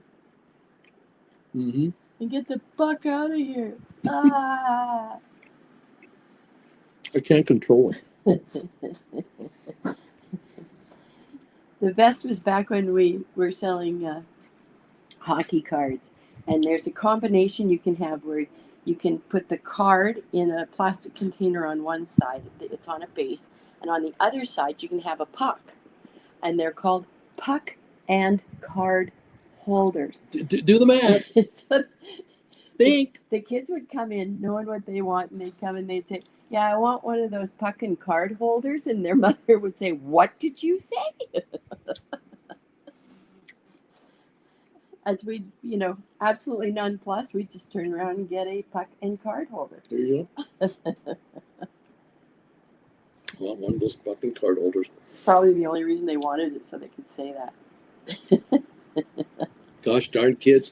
Mm-hmm. And get the buck out of here. I can't control it. The best was back when we were selling hockey cards. And there's a combination you can have where you can put the card in a plastic container on one side. It's on a base. And on the other side, you can have a puck. And they're called puck and card holders. Do the math. So think. The kids would come in knowing what they want, and they'd come and they'd say, yeah, I want one of those puck and card holders. And their mother would say, what did you say? As we, absolutely nonplussed, we just turn around and get a puck and card holder. There you go. Well, one of those puck and card holders. Probably the only reason they wanted it, so they could say that. Gosh darn kids.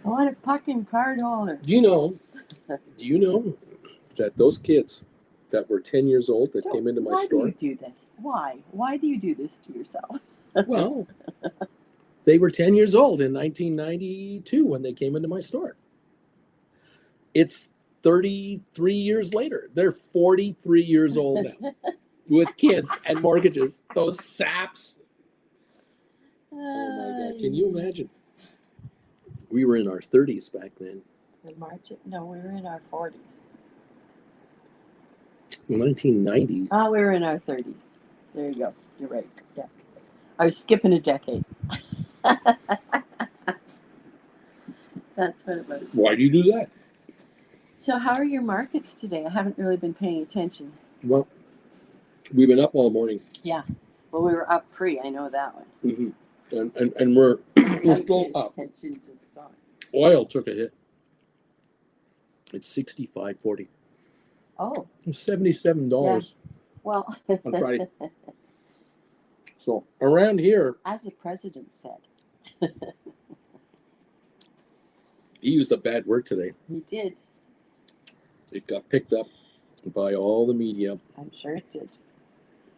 I want a puck and card holder. Do you know that those kids that were 10 years old that came into my store? Why do you do this? Why? Why do you do this to yourself? Well, they were 10 years old in 1992 when they came into my store. It's 33 years later. They're 43 years old now with kids and mortgages. Those saps. Oh my God. Can you imagine? We were in our 30s back then. No, we were in our 40s. 1990. Oh, we were in our 30s. There you go. You're right. Yeah. I was skipping a decade. That's what it was. Why do you do that? So how are your markets today? I haven't really been paying attention. Well, we've been up all morning. Yeah. Well, we were up pre. I know that one. Mm-hmm. And we're still up. Oil took a hit. It's $65.40. Oh. $77 Yeah. Well. on Friday. So around here. As the president said. He used a bad word today. He did. It got picked up by all the media. I'm sure it did.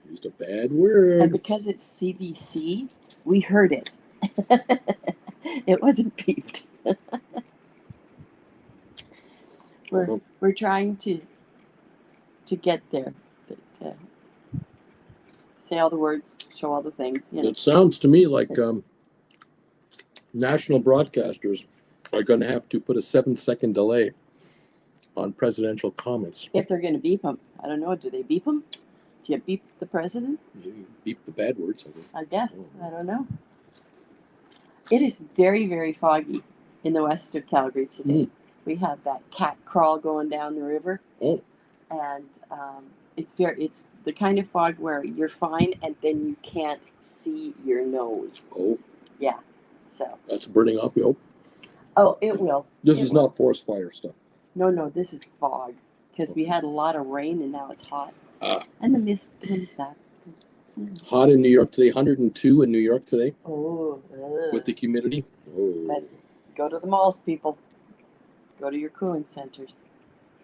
He used a bad word. And because it's CBC, we heard it. It wasn't beeped. We're trying to get there. But, say all the words, show all the things. You know. It sounds to me like national broadcasters are going to have to put a 7-second delay on presidential comments. If they're going to beep them. I don't know. Do they beep them? Do you beep the president? You beep the bad words, I think. I guess. I don't know. It is very, very foggy in the west of Calgary today. We have that cat crawl going down the river. Oh. And it's the kind of fog where you're fine and then you can't see your nose. Oh. Yeah. So. That's burning off, we hope. Oh, it will. This is not forest fire stuff. No, this is fog. Because we had a lot of rain and now it's hot. And the mist comes up. Hot in New York today, 102 in New York today. Oh. With the humidity. Oh. Let's go to the malls, people. Go to your cooling centers.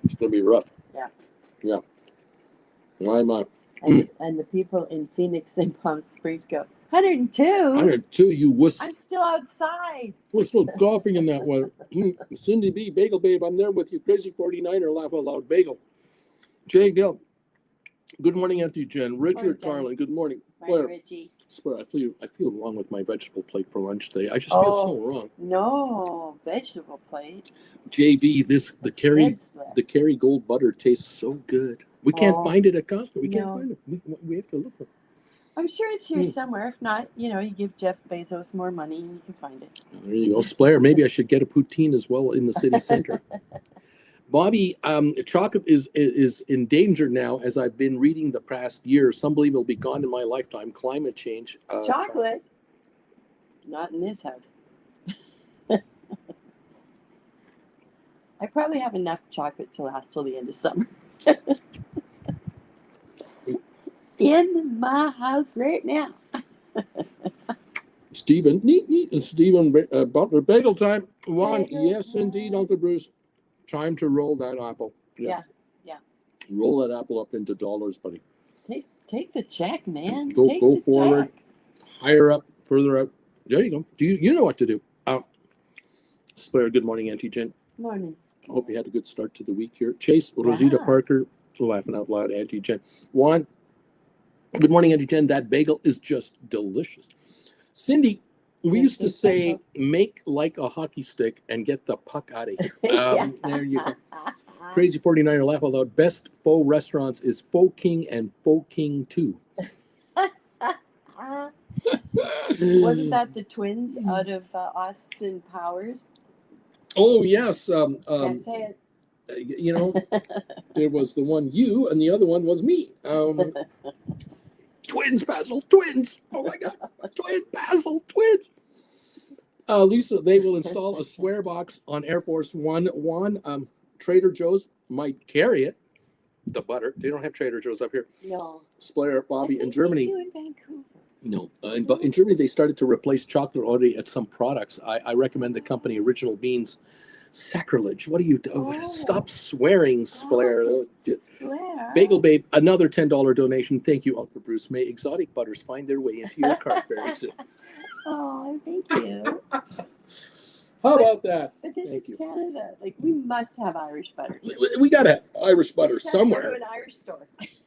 It's going to be rough. Yeah. Yeah. My. And the people in Phoenix and Palm Springs go, 102? 102, you wuss. I'm still outside. We're still golfing in that one. Cindy B, Bagel Babe, I'm there with you. Crazy 49er, laugh out loud. Bagel. Jay Gill. Good morning, Auntie Jen. Richard Carlin, good morning. Claire. Richie. I feel wrong with my vegetable plate for lunch today. I just feel so wrong. No, vegetable plate. JV, the Kerry Gold butter tastes so good. We can't find it at Costco. We can't find it. We have to look for it. I'm sure it's here somewhere. If not, you give Jeff Bezos more money and you can find it. There you go, Splair. Maybe I should get a poutine as well in the city center. Bobby, chocolate is in danger now, as I've been reading the past year. Some believe it'll be gone in my lifetime. Climate change. Chocolate? Not in this house. I probably have enough chocolate to last till the end of summer. In my house right now. Stephen, neat. Stephen Butler, bagel time. One, yes, indeed, Uncle Bruce. Time to roll that apple. Yeah. Roll that apple up into dollars, buddy. Take the check, man. Go forward, higher up, further up. There you go. You know what to do? Splair, good morning, Auntie Jen. Morning. I hope you had a good start to the week here. Chase, Rosita Parker, laughing out loud, Auntie Jen. Juan, good morning, Auntie Jen. That bagel is just delicious. Cindy, we used to say, make like a hockey stick and get the puck out of here. There you go. Crazy 49er, laugh out loud. Best faux restaurants is Faux King and Faux King 2. Wasn't that the twins out of Austin Powers? Oh, yes. Can't say it. There was the one you and the other one was me. Twins, Basil, twins. Oh, my God. Twin, Basil, twins. Lisa, they will install a swear box on Air Force One. Trader Joe's might carry it. The butter. They don't have Trader Joe's up here. No. Splair, Bobby, in Germany. They do in Vancouver. No. In Germany, they started to replace chocolate already at some products. I recommend the company Original Beans. Sacrilege. What are you doing? Stop swearing, Splair. Bagel Babe, another $10 donation. Thank you, Uncle Bruce. May exotic butters find their way into your cart very soon. Oh, thank you. How about that? But this Thank is you. Canada. Like, we must have Irish butter. We got to Irish butter We just have to go somewhere. to an Irish store.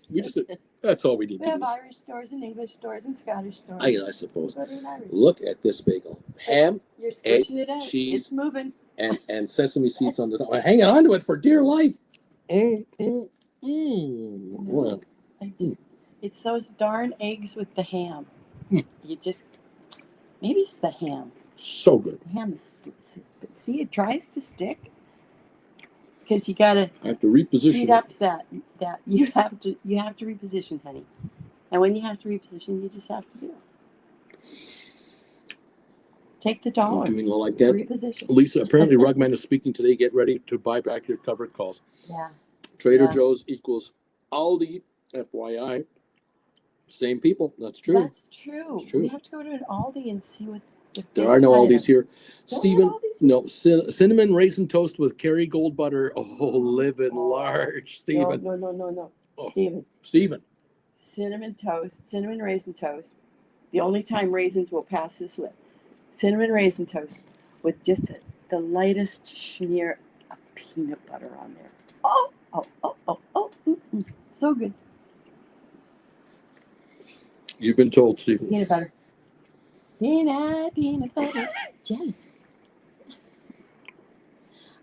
We just that's all we need We to have do. Irish stores and English stores and Scottish stores. I suppose. Go to an Irish. Look at this bagel. Ham, You're egg, squishing it out. cheese, It's moving. and sesame seeds on the top. I'm hanging on to it for dear life. Well, It's those darn eggs with the ham. Mm. You just, maybe it's the ham. so good. The ham is, but see, it tries to stick because you gotta I have to reposition heat it. up that you have to reposition, honey. And when you have to reposition, you just have to do it. Take the I'm dollar. doing all like that. Reposition. Lisa, apparently Rugman is speaking today. Get ready to buy back your covered calls. Yeah. Trader Yeah. Joe's equals Aldi, FYI. Same people. That's true. That's true. It's true. We have to go to an Aldi and see what. There are no Aldis here. Don't Stephen, have Aldis? no, cinnamon raisin toast with Kerrygold butter. Oh, living large, Stephen. No. Oh. Stephen, Stephen, cinnamon raisin toast. The only time raisins will pass this lip. Cinnamon raisin toast with just the lightest smear of peanut butter on there. Oh. So good. you've been told, Stephen. Peanut butter. Peanut butter jelly.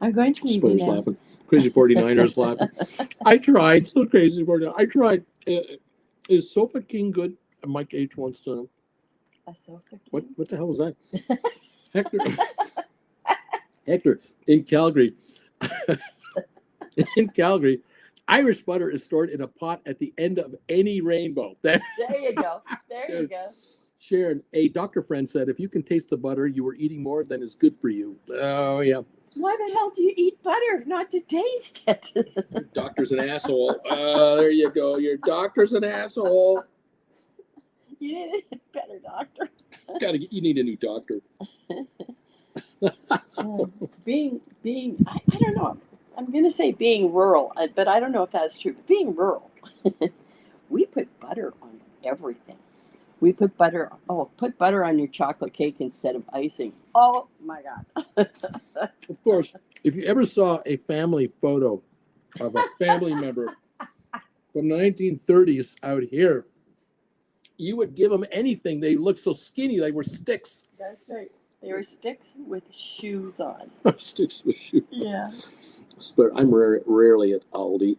I'm going to leave you Spurs now. laughing. Crazy 49ers laughing. I tried. So crazy 49ers. I tried. Is Sofa King good? Mike H wants to know. A sofa What the hell is that? Hector, in Calgary, Irish butter is stored in a pot at the end of any rainbow. There you go. There you go. Sharon, a doctor friend said, if you can taste the butter, you were eating more than is good for you. Oh, yeah. Why the hell do you eat butter if not to taste it? Your doctor's an asshole. There you go. Your doctor's an asshole. You need a better doctor. You need a new doctor. Being I don't know. I'm going to say being rural, but I don't know if that's true. But being rural, we put butter on everything. We put butter. Put butter on your chocolate cake instead of icing. Oh my God! Of course, if you ever saw a family photo of a family member from the 1930s out here, you would give them anything. They looked so skinny, they were sticks. That's right. They were sticks with shoes on. Sticks with shoes. Yeah. But I'm rarely at Aldi.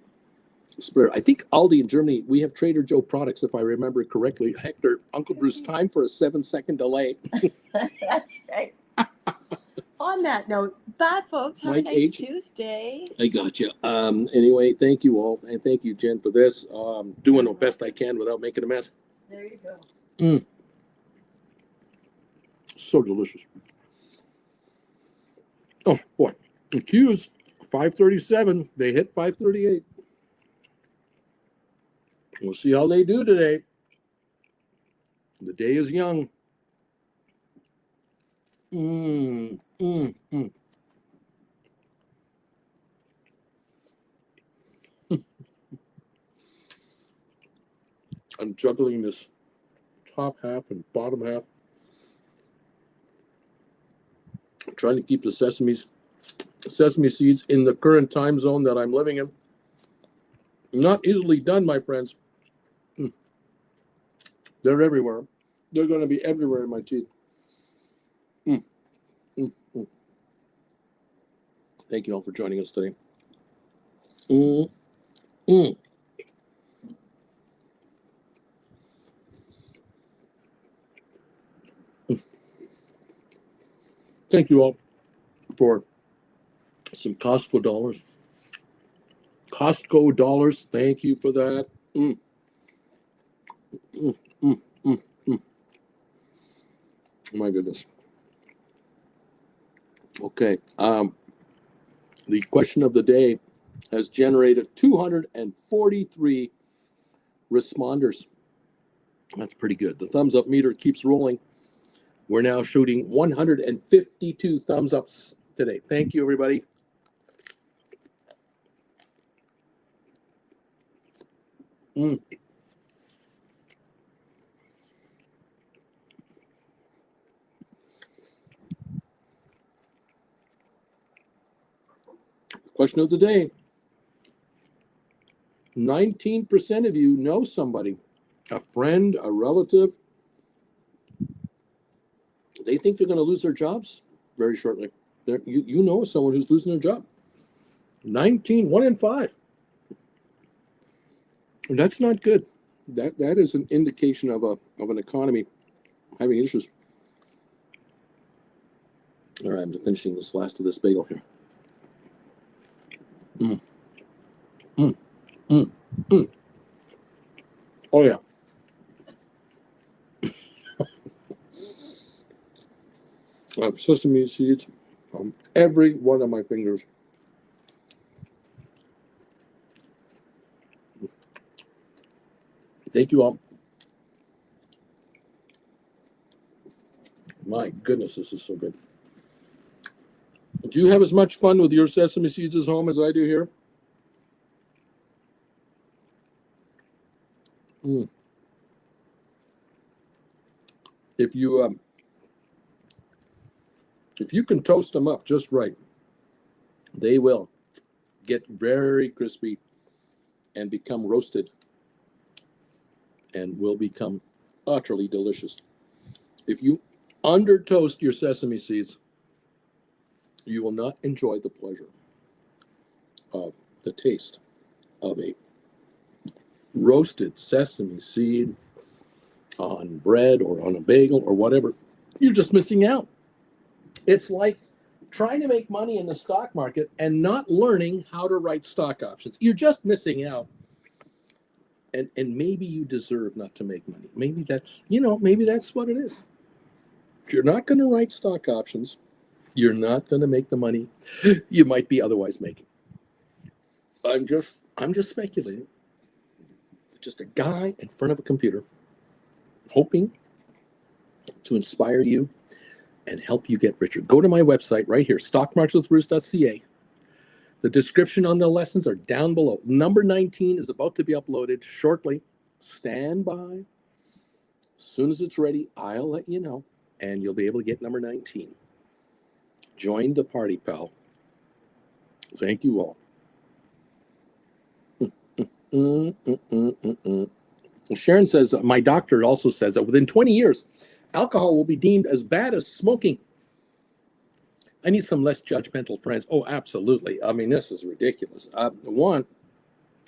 I think Aldi in Germany, we have Trader Joe products, if I remember correctly. Hector, Uncle Bruce, time for a 7-second delay. That's right. On that note, bye, folks. Have Mike a nice H. Tuesday. I got you. Anyway, thank you all. And thank you, Jen, for this. Doing the best I can without making a mess. There you go. So delicious. Oh, boy. The Q's 537. They hit 538. We'll see how they do today. The day is young. I'm juggling this top half and bottom half. I'm trying to keep the sesame seeds in the current time zone that I'm living in. Not easily done, my friends. They're everywhere. They're going to be everywhere in my teeth. Thank you all for joining us today. Thank you all for some Costco dollars. Costco dollars. Thank you for that. My goodness. Okay. The question of the day has generated 243 responders. That's pretty good. The thumbs up meter keeps rolling. We're now shooting 152 thumbs ups today. Thank you, everybody. Question of the day. 19% of you know somebody, a friend, a relative. They think they're going to lose their jobs very shortly. You know someone who's losing their job. 1 in 5. And that's not good. That is an indication of an economy having issues. All right, I'm finishing this last of this bagel here. Oh yeah. I have sesame seeds on every one of my fingers. Thank you all. My goodness, this is so good. Do you have as much fun with your sesame seeds at home as I do here? If you can toast them up just right, they will get very crispy and become roasted and will become utterly delicious. If you under toast your sesame seeds, you will not enjoy the pleasure of the taste of a roasted sesame seed on bread or on a bagel or whatever. You're just missing out. It's like trying to make money in the stock market and not learning how to write stock options. You're just missing out. And maybe you deserve not to make money. Maybe that's what it is. If you're not going to write stock options, you're not going to make the money you might be otherwise making. I'm just speculating. Just a guy in front of a computer hoping to inspire you and help you get richer. Go to my website right here, stockmarketswithbruce.ca. The description on the lessons are down below. Number 19 is about to be uploaded shortly. Stand by. As soon as it's ready, I'll let you know, and you'll be able to get number 19. Join the party, pal. Thank you all. Sharon says, my doctor also says that within 20 years, alcohol will be deemed as bad as smoking. I need some less judgmental friends. Oh, absolutely. I mean, this is ridiculous. One,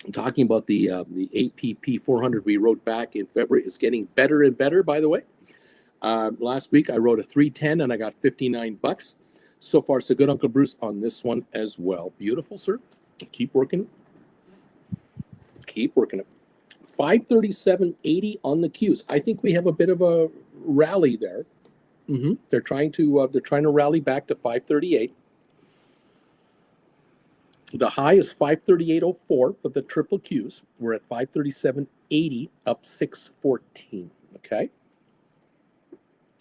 I'm talking about the APP 400 we wrote back in February is getting better and better, by the way. Last week, I wrote a 310 and I got $59. So far, so good, Uncle Bruce, on this one as well. Beautiful, sir. Keep working. Keep working it. 537.80 on the Qs. I think we have a bit of a rally there. They're trying to rally back to 538. The high is 538.04 for the triple Qs. We're at 537.80, up 614. Okay.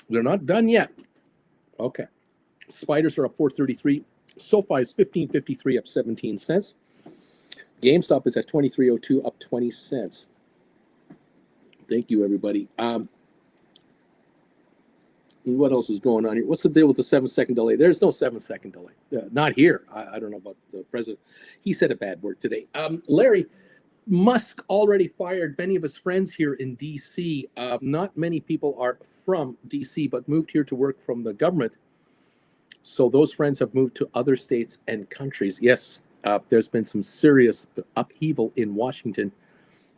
They're not done yet. Okay. Spiders are up 433. Sofi is 15.53, up 17 cents. GameStop is at 23.02, up 20 cents. Thank you, everybody. What else is going on here? What's the deal with the 7-second delay? There's no 7-second delay. Not here. I don't know about the president. He said a bad word today. Larry, Musk already fired many of his friends here in D.C. Not many people are from D.C., but moved here to work from the government. So those friends have moved to other states and countries. Yes, there's been some serious upheaval in Washington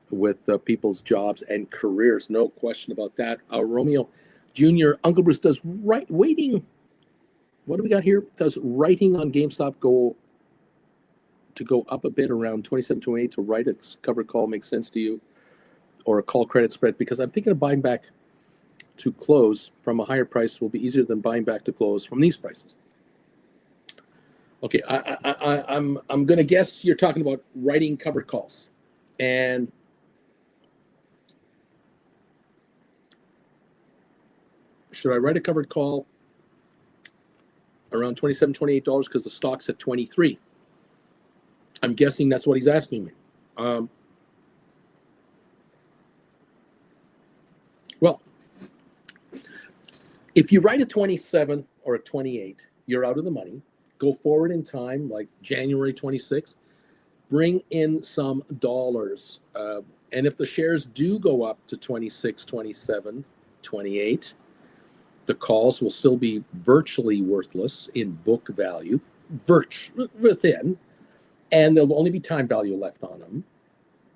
with people's jobs and careers. No question about that. Romeo Jr., Uncle Bruce does waiting. What do we got here? Does writing on GameStop go up a bit around 27.28 to write a cover call make sense to you, or a call credit spread? Because I'm thinking of buying back to close from a higher price will be easier than buying back to close from these prices. Okay, I'm going to guess you're talking about writing covered calls, and should I write a covered call around $27, $28 because the stock's at 23? I'm guessing that's what he's asking me. Well, if you write a 27 or a 28, you're out of the money. go forward in time, like January 26th, bring in some dollars. And if the shares do go up to 26, 27, 28, the calls will still be virtually worthless in book value, within, and there'll only be time value left on them.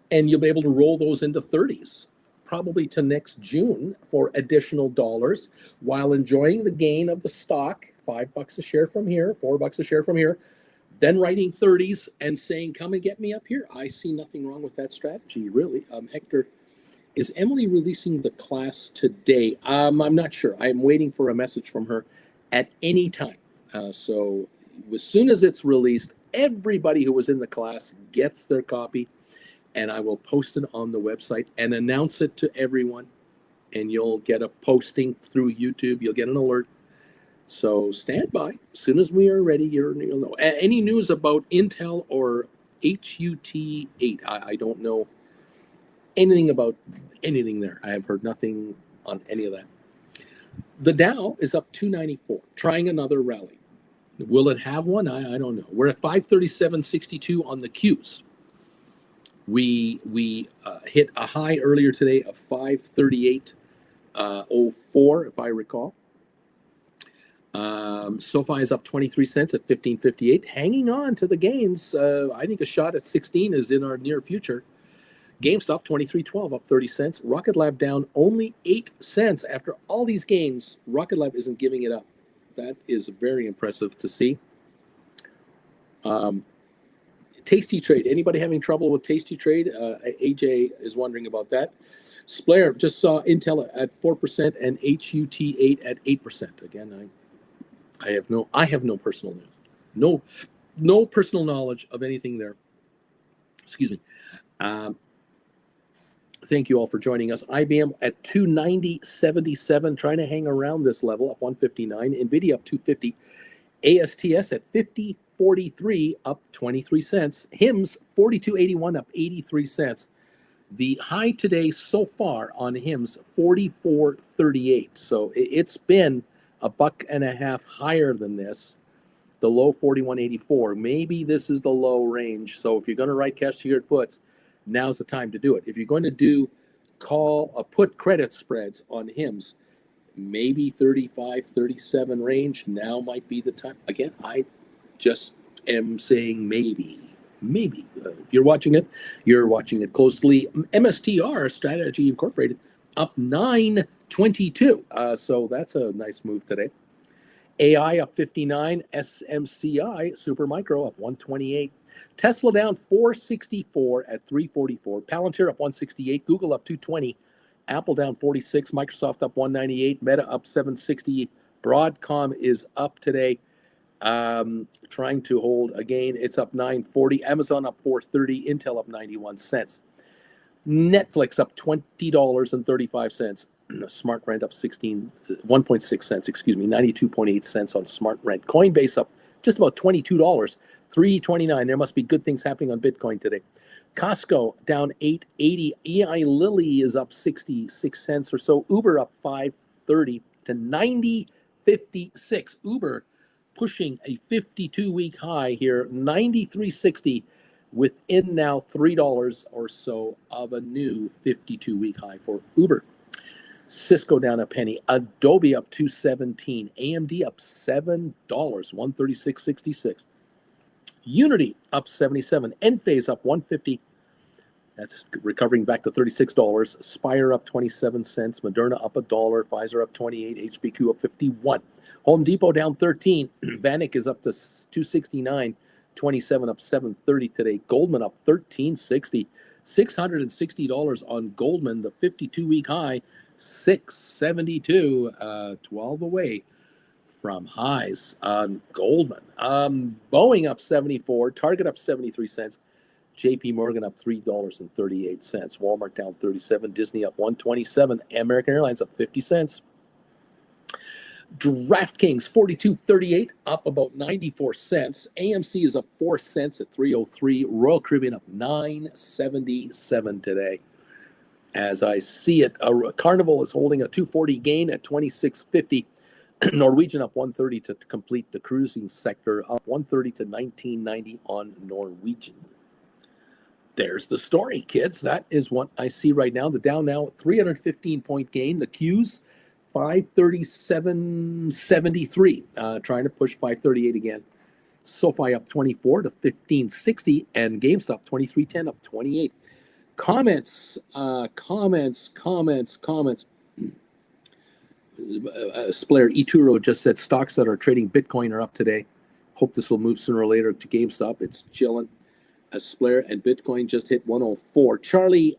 And you'll be able to roll those into 30s, probably to next June for additional dollars while enjoying the gain of the stock, $5 a share from here, $4 a share from here, then writing 30s and saying, come and get me up here. I see nothing wrong with that strategy, really. Hector, is Emily releasing the class today? I'm not sure. I'm waiting for a message from her at any time. So as soon as it's released, everybody who was in the class gets their copy, and I will post it on the website and announce it to everyone. And you'll get a posting through YouTube. You'll get an alert. So stand by. As soon as we are ready, you'll know. Any news about Intel or HUT8? I don't know anything about anything there. I have heard nothing on any of that. The Dow is up 294, trying another rally. Will it have one? I don't know. We're at 537.62 on the Qs. We hit a high earlier today of 538.04, if I recall. Sofi is up 23 cents at 15.58, hanging on to the gains. I think a shot at 16 is in our near future. GameStop 23.12, up 30 cents. Rocket Lab down only 8 cents after all these gains. Rocket Lab isn't giving it up. That is very impressive to see. Tasty Trade. Anybody having trouble with Tasty Trade? AJ is wondering about that. Splair just saw Intel at 4% and HUT8 at 8%. Again, I have no personal news. No personal knowledge of anything there. Excuse me. Thank you all for joining us. IBM at 290.77, trying to hang around this level, up 159. NVIDIA up 250. ASTS at 50.43, up 23 cents. HIMS 42.81, up 83 cents. The high today so far on HIMS 44.38. So it's been $1.50 higher than this. The low 41.84. Maybe this is the low range. So if you're going to write cash secured puts, now's the time to do it. If you're going to do put credit spreads on HIMS, maybe 35, 37 range, now might be the time. Again, I just am saying maybe. If you're watching it closely. MSTR, Strategy Incorporated, up 9.22. So that's a nice move today. AI up 59. SMCI, Supermicro, up 128. Tesla down 464 at 344. Palantir up 168. Google up 220. Apple down 46. Microsoft up 198. Meta up 760. Broadcom is up today, trying to hold a gain. It's up 940. Amazon up 430. Intel up 91 cents. Netflix up $20.35. Smart Rent up 1.6 cents, 92.8 cents on Smart Rent. Coinbase up just about $22, $3.29. There must be good things happening on Bitcoin today. Costco down 8.80. EI Lilly is up 66 cents or so. Uber up 5.30 to 90.56. Uber pushing a 52-week high here, 93.60, within now $3 or so of a new 52-week high for Uber. Cisco down a penny. Adobe up 2.17. AMD up $7, 136.66. Unity up 77. Enphase up 150. That's recovering back to $36. Spire up 27 cents. Moderna up $1. Pfizer up 28. HBQ up 51. Home Depot down 13. Vanik is up to 269. 27 up 7.30 today. Goldman up 13.60. $660 on Goldman, the 52-week high. 672, 12 away from highs on Goldman. Boeing up 74, Target up 73 cents, JP Morgan up $3.38, Walmart down 37, Disney up 127, American Airlines up 50 cents. DraftKings 42.38, up about 94 cents. AMC is up 4 cents at 3.03. Royal Caribbean up 9.77 today. As I see it, Carnival is holding a 240 gain at 26.50. Norwegian up 130 to complete the cruising sector, up 130 to 1990 on Norwegian. There's the story, kids. That is what I see right now. The Dow now 315-point gain. The Qs 537.73, trying to push 538 again. Sofi up 24 to 1560, and GameStop 2310 up 28. Comments. Splair Ituro just said stocks that are trading Bitcoin are up today. Hope this will move sooner or later to GameStop. It's chilling. Splair and Bitcoin just hit 104. Charlie,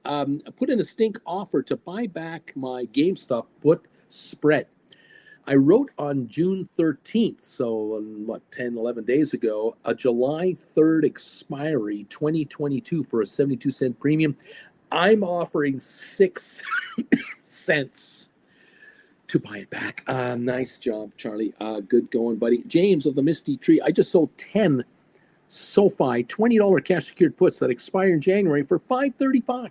put in a stink offer to buy back my GameStop put spread. I wrote on June 13th, so 11 days ago, a July 3rd expiry 2022 for a 72-cent premium. I'm offering 6 cents to buy it back. Nice job, Charlie. Good going, buddy. James of the Misty Tree. I just sold 10 Sofi $20 cash secured puts that expire in January for $5.35.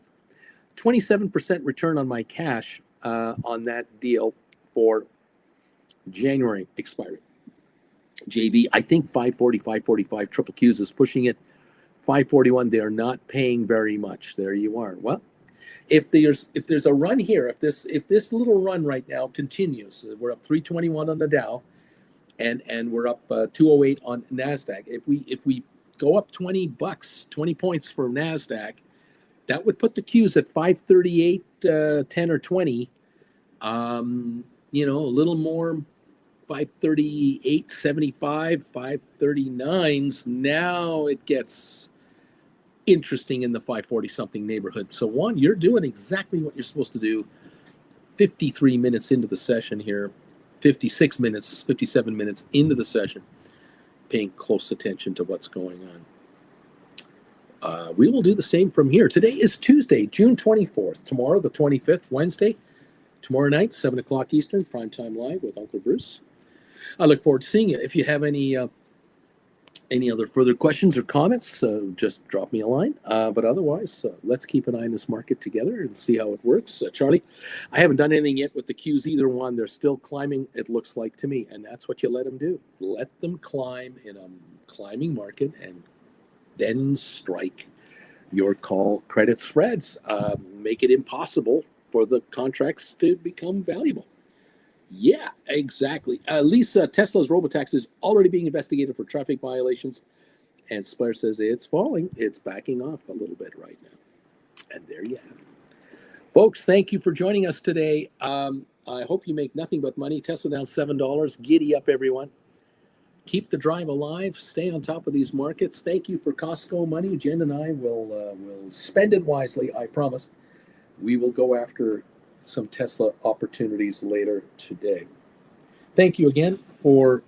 27% return on my cash on that deal for January expiry. JB, I think 540, 545. Triple Qs is pushing it. 541. They are not paying very much. There you are. Well, if there's a run here, if this little run right now continues, we're up 321 on the Dow, and we're up 208 on Nasdaq. If we go up $20, 20 points for Nasdaq, that would put the Qs at 538, 10 or 20. A little more, 538.75, 539s. Now it gets interesting in the 540 something neighborhood. So Juan, you're doing exactly what you're supposed to do. 53 minutes into the session here, 56 minutes, 57 minutes into the session, paying close attention to what's going on. We will do the same from here. Today is Tuesday, June 24th. Tomorrow, the 25th, Wednesday. Tomorrow night, 7 o'clock Eastern, Primetime Live with Uncle Bruce. I look forward to seeing you. If you have any other further questions or comments, just drop me a line. But otherwise, let's keep an eye on this market together and see how it works. Charlie, I haven't done anything yet with the Qs either one. They're still climbing, it looks like to me, and that's what you let them do. Let them climb in a climbing market and then strike your call credit spreads. Make it impossible for the contracts to become valuable. Yeah, exactly. Lisa, Tesla's robotaxi is already being investigated for traffic violations. And Splair says it's falling. It's backing off a little bit right now. And there you have it. Folks, thank you for joining us today. I hope you make nothing but money. Tesla down $7. Giddy up, everyone. Keep the drive alive. Stay on top of these markets. Thank you for Costco money. Jen and I will spend it wisely, I promise. We will go after some Tesla opportunities later today. Thank you again for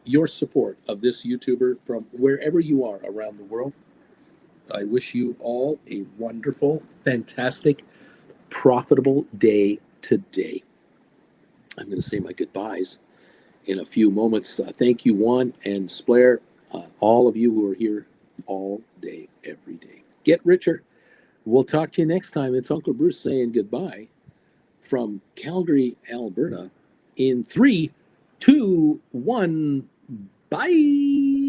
your support of this YouTuber from wherever you are around the world. I wish you all a wonderful, fantastic, profitable day today. I'm going to say my goodbyes in a few moments. Thank you, Juan and Splair, all of you who are here all day, every day. Get richer. We'll talk to you next time. It's Uncle Bruce saying goodbye from Calgary, Alberta, in 3, 2, 1, bye.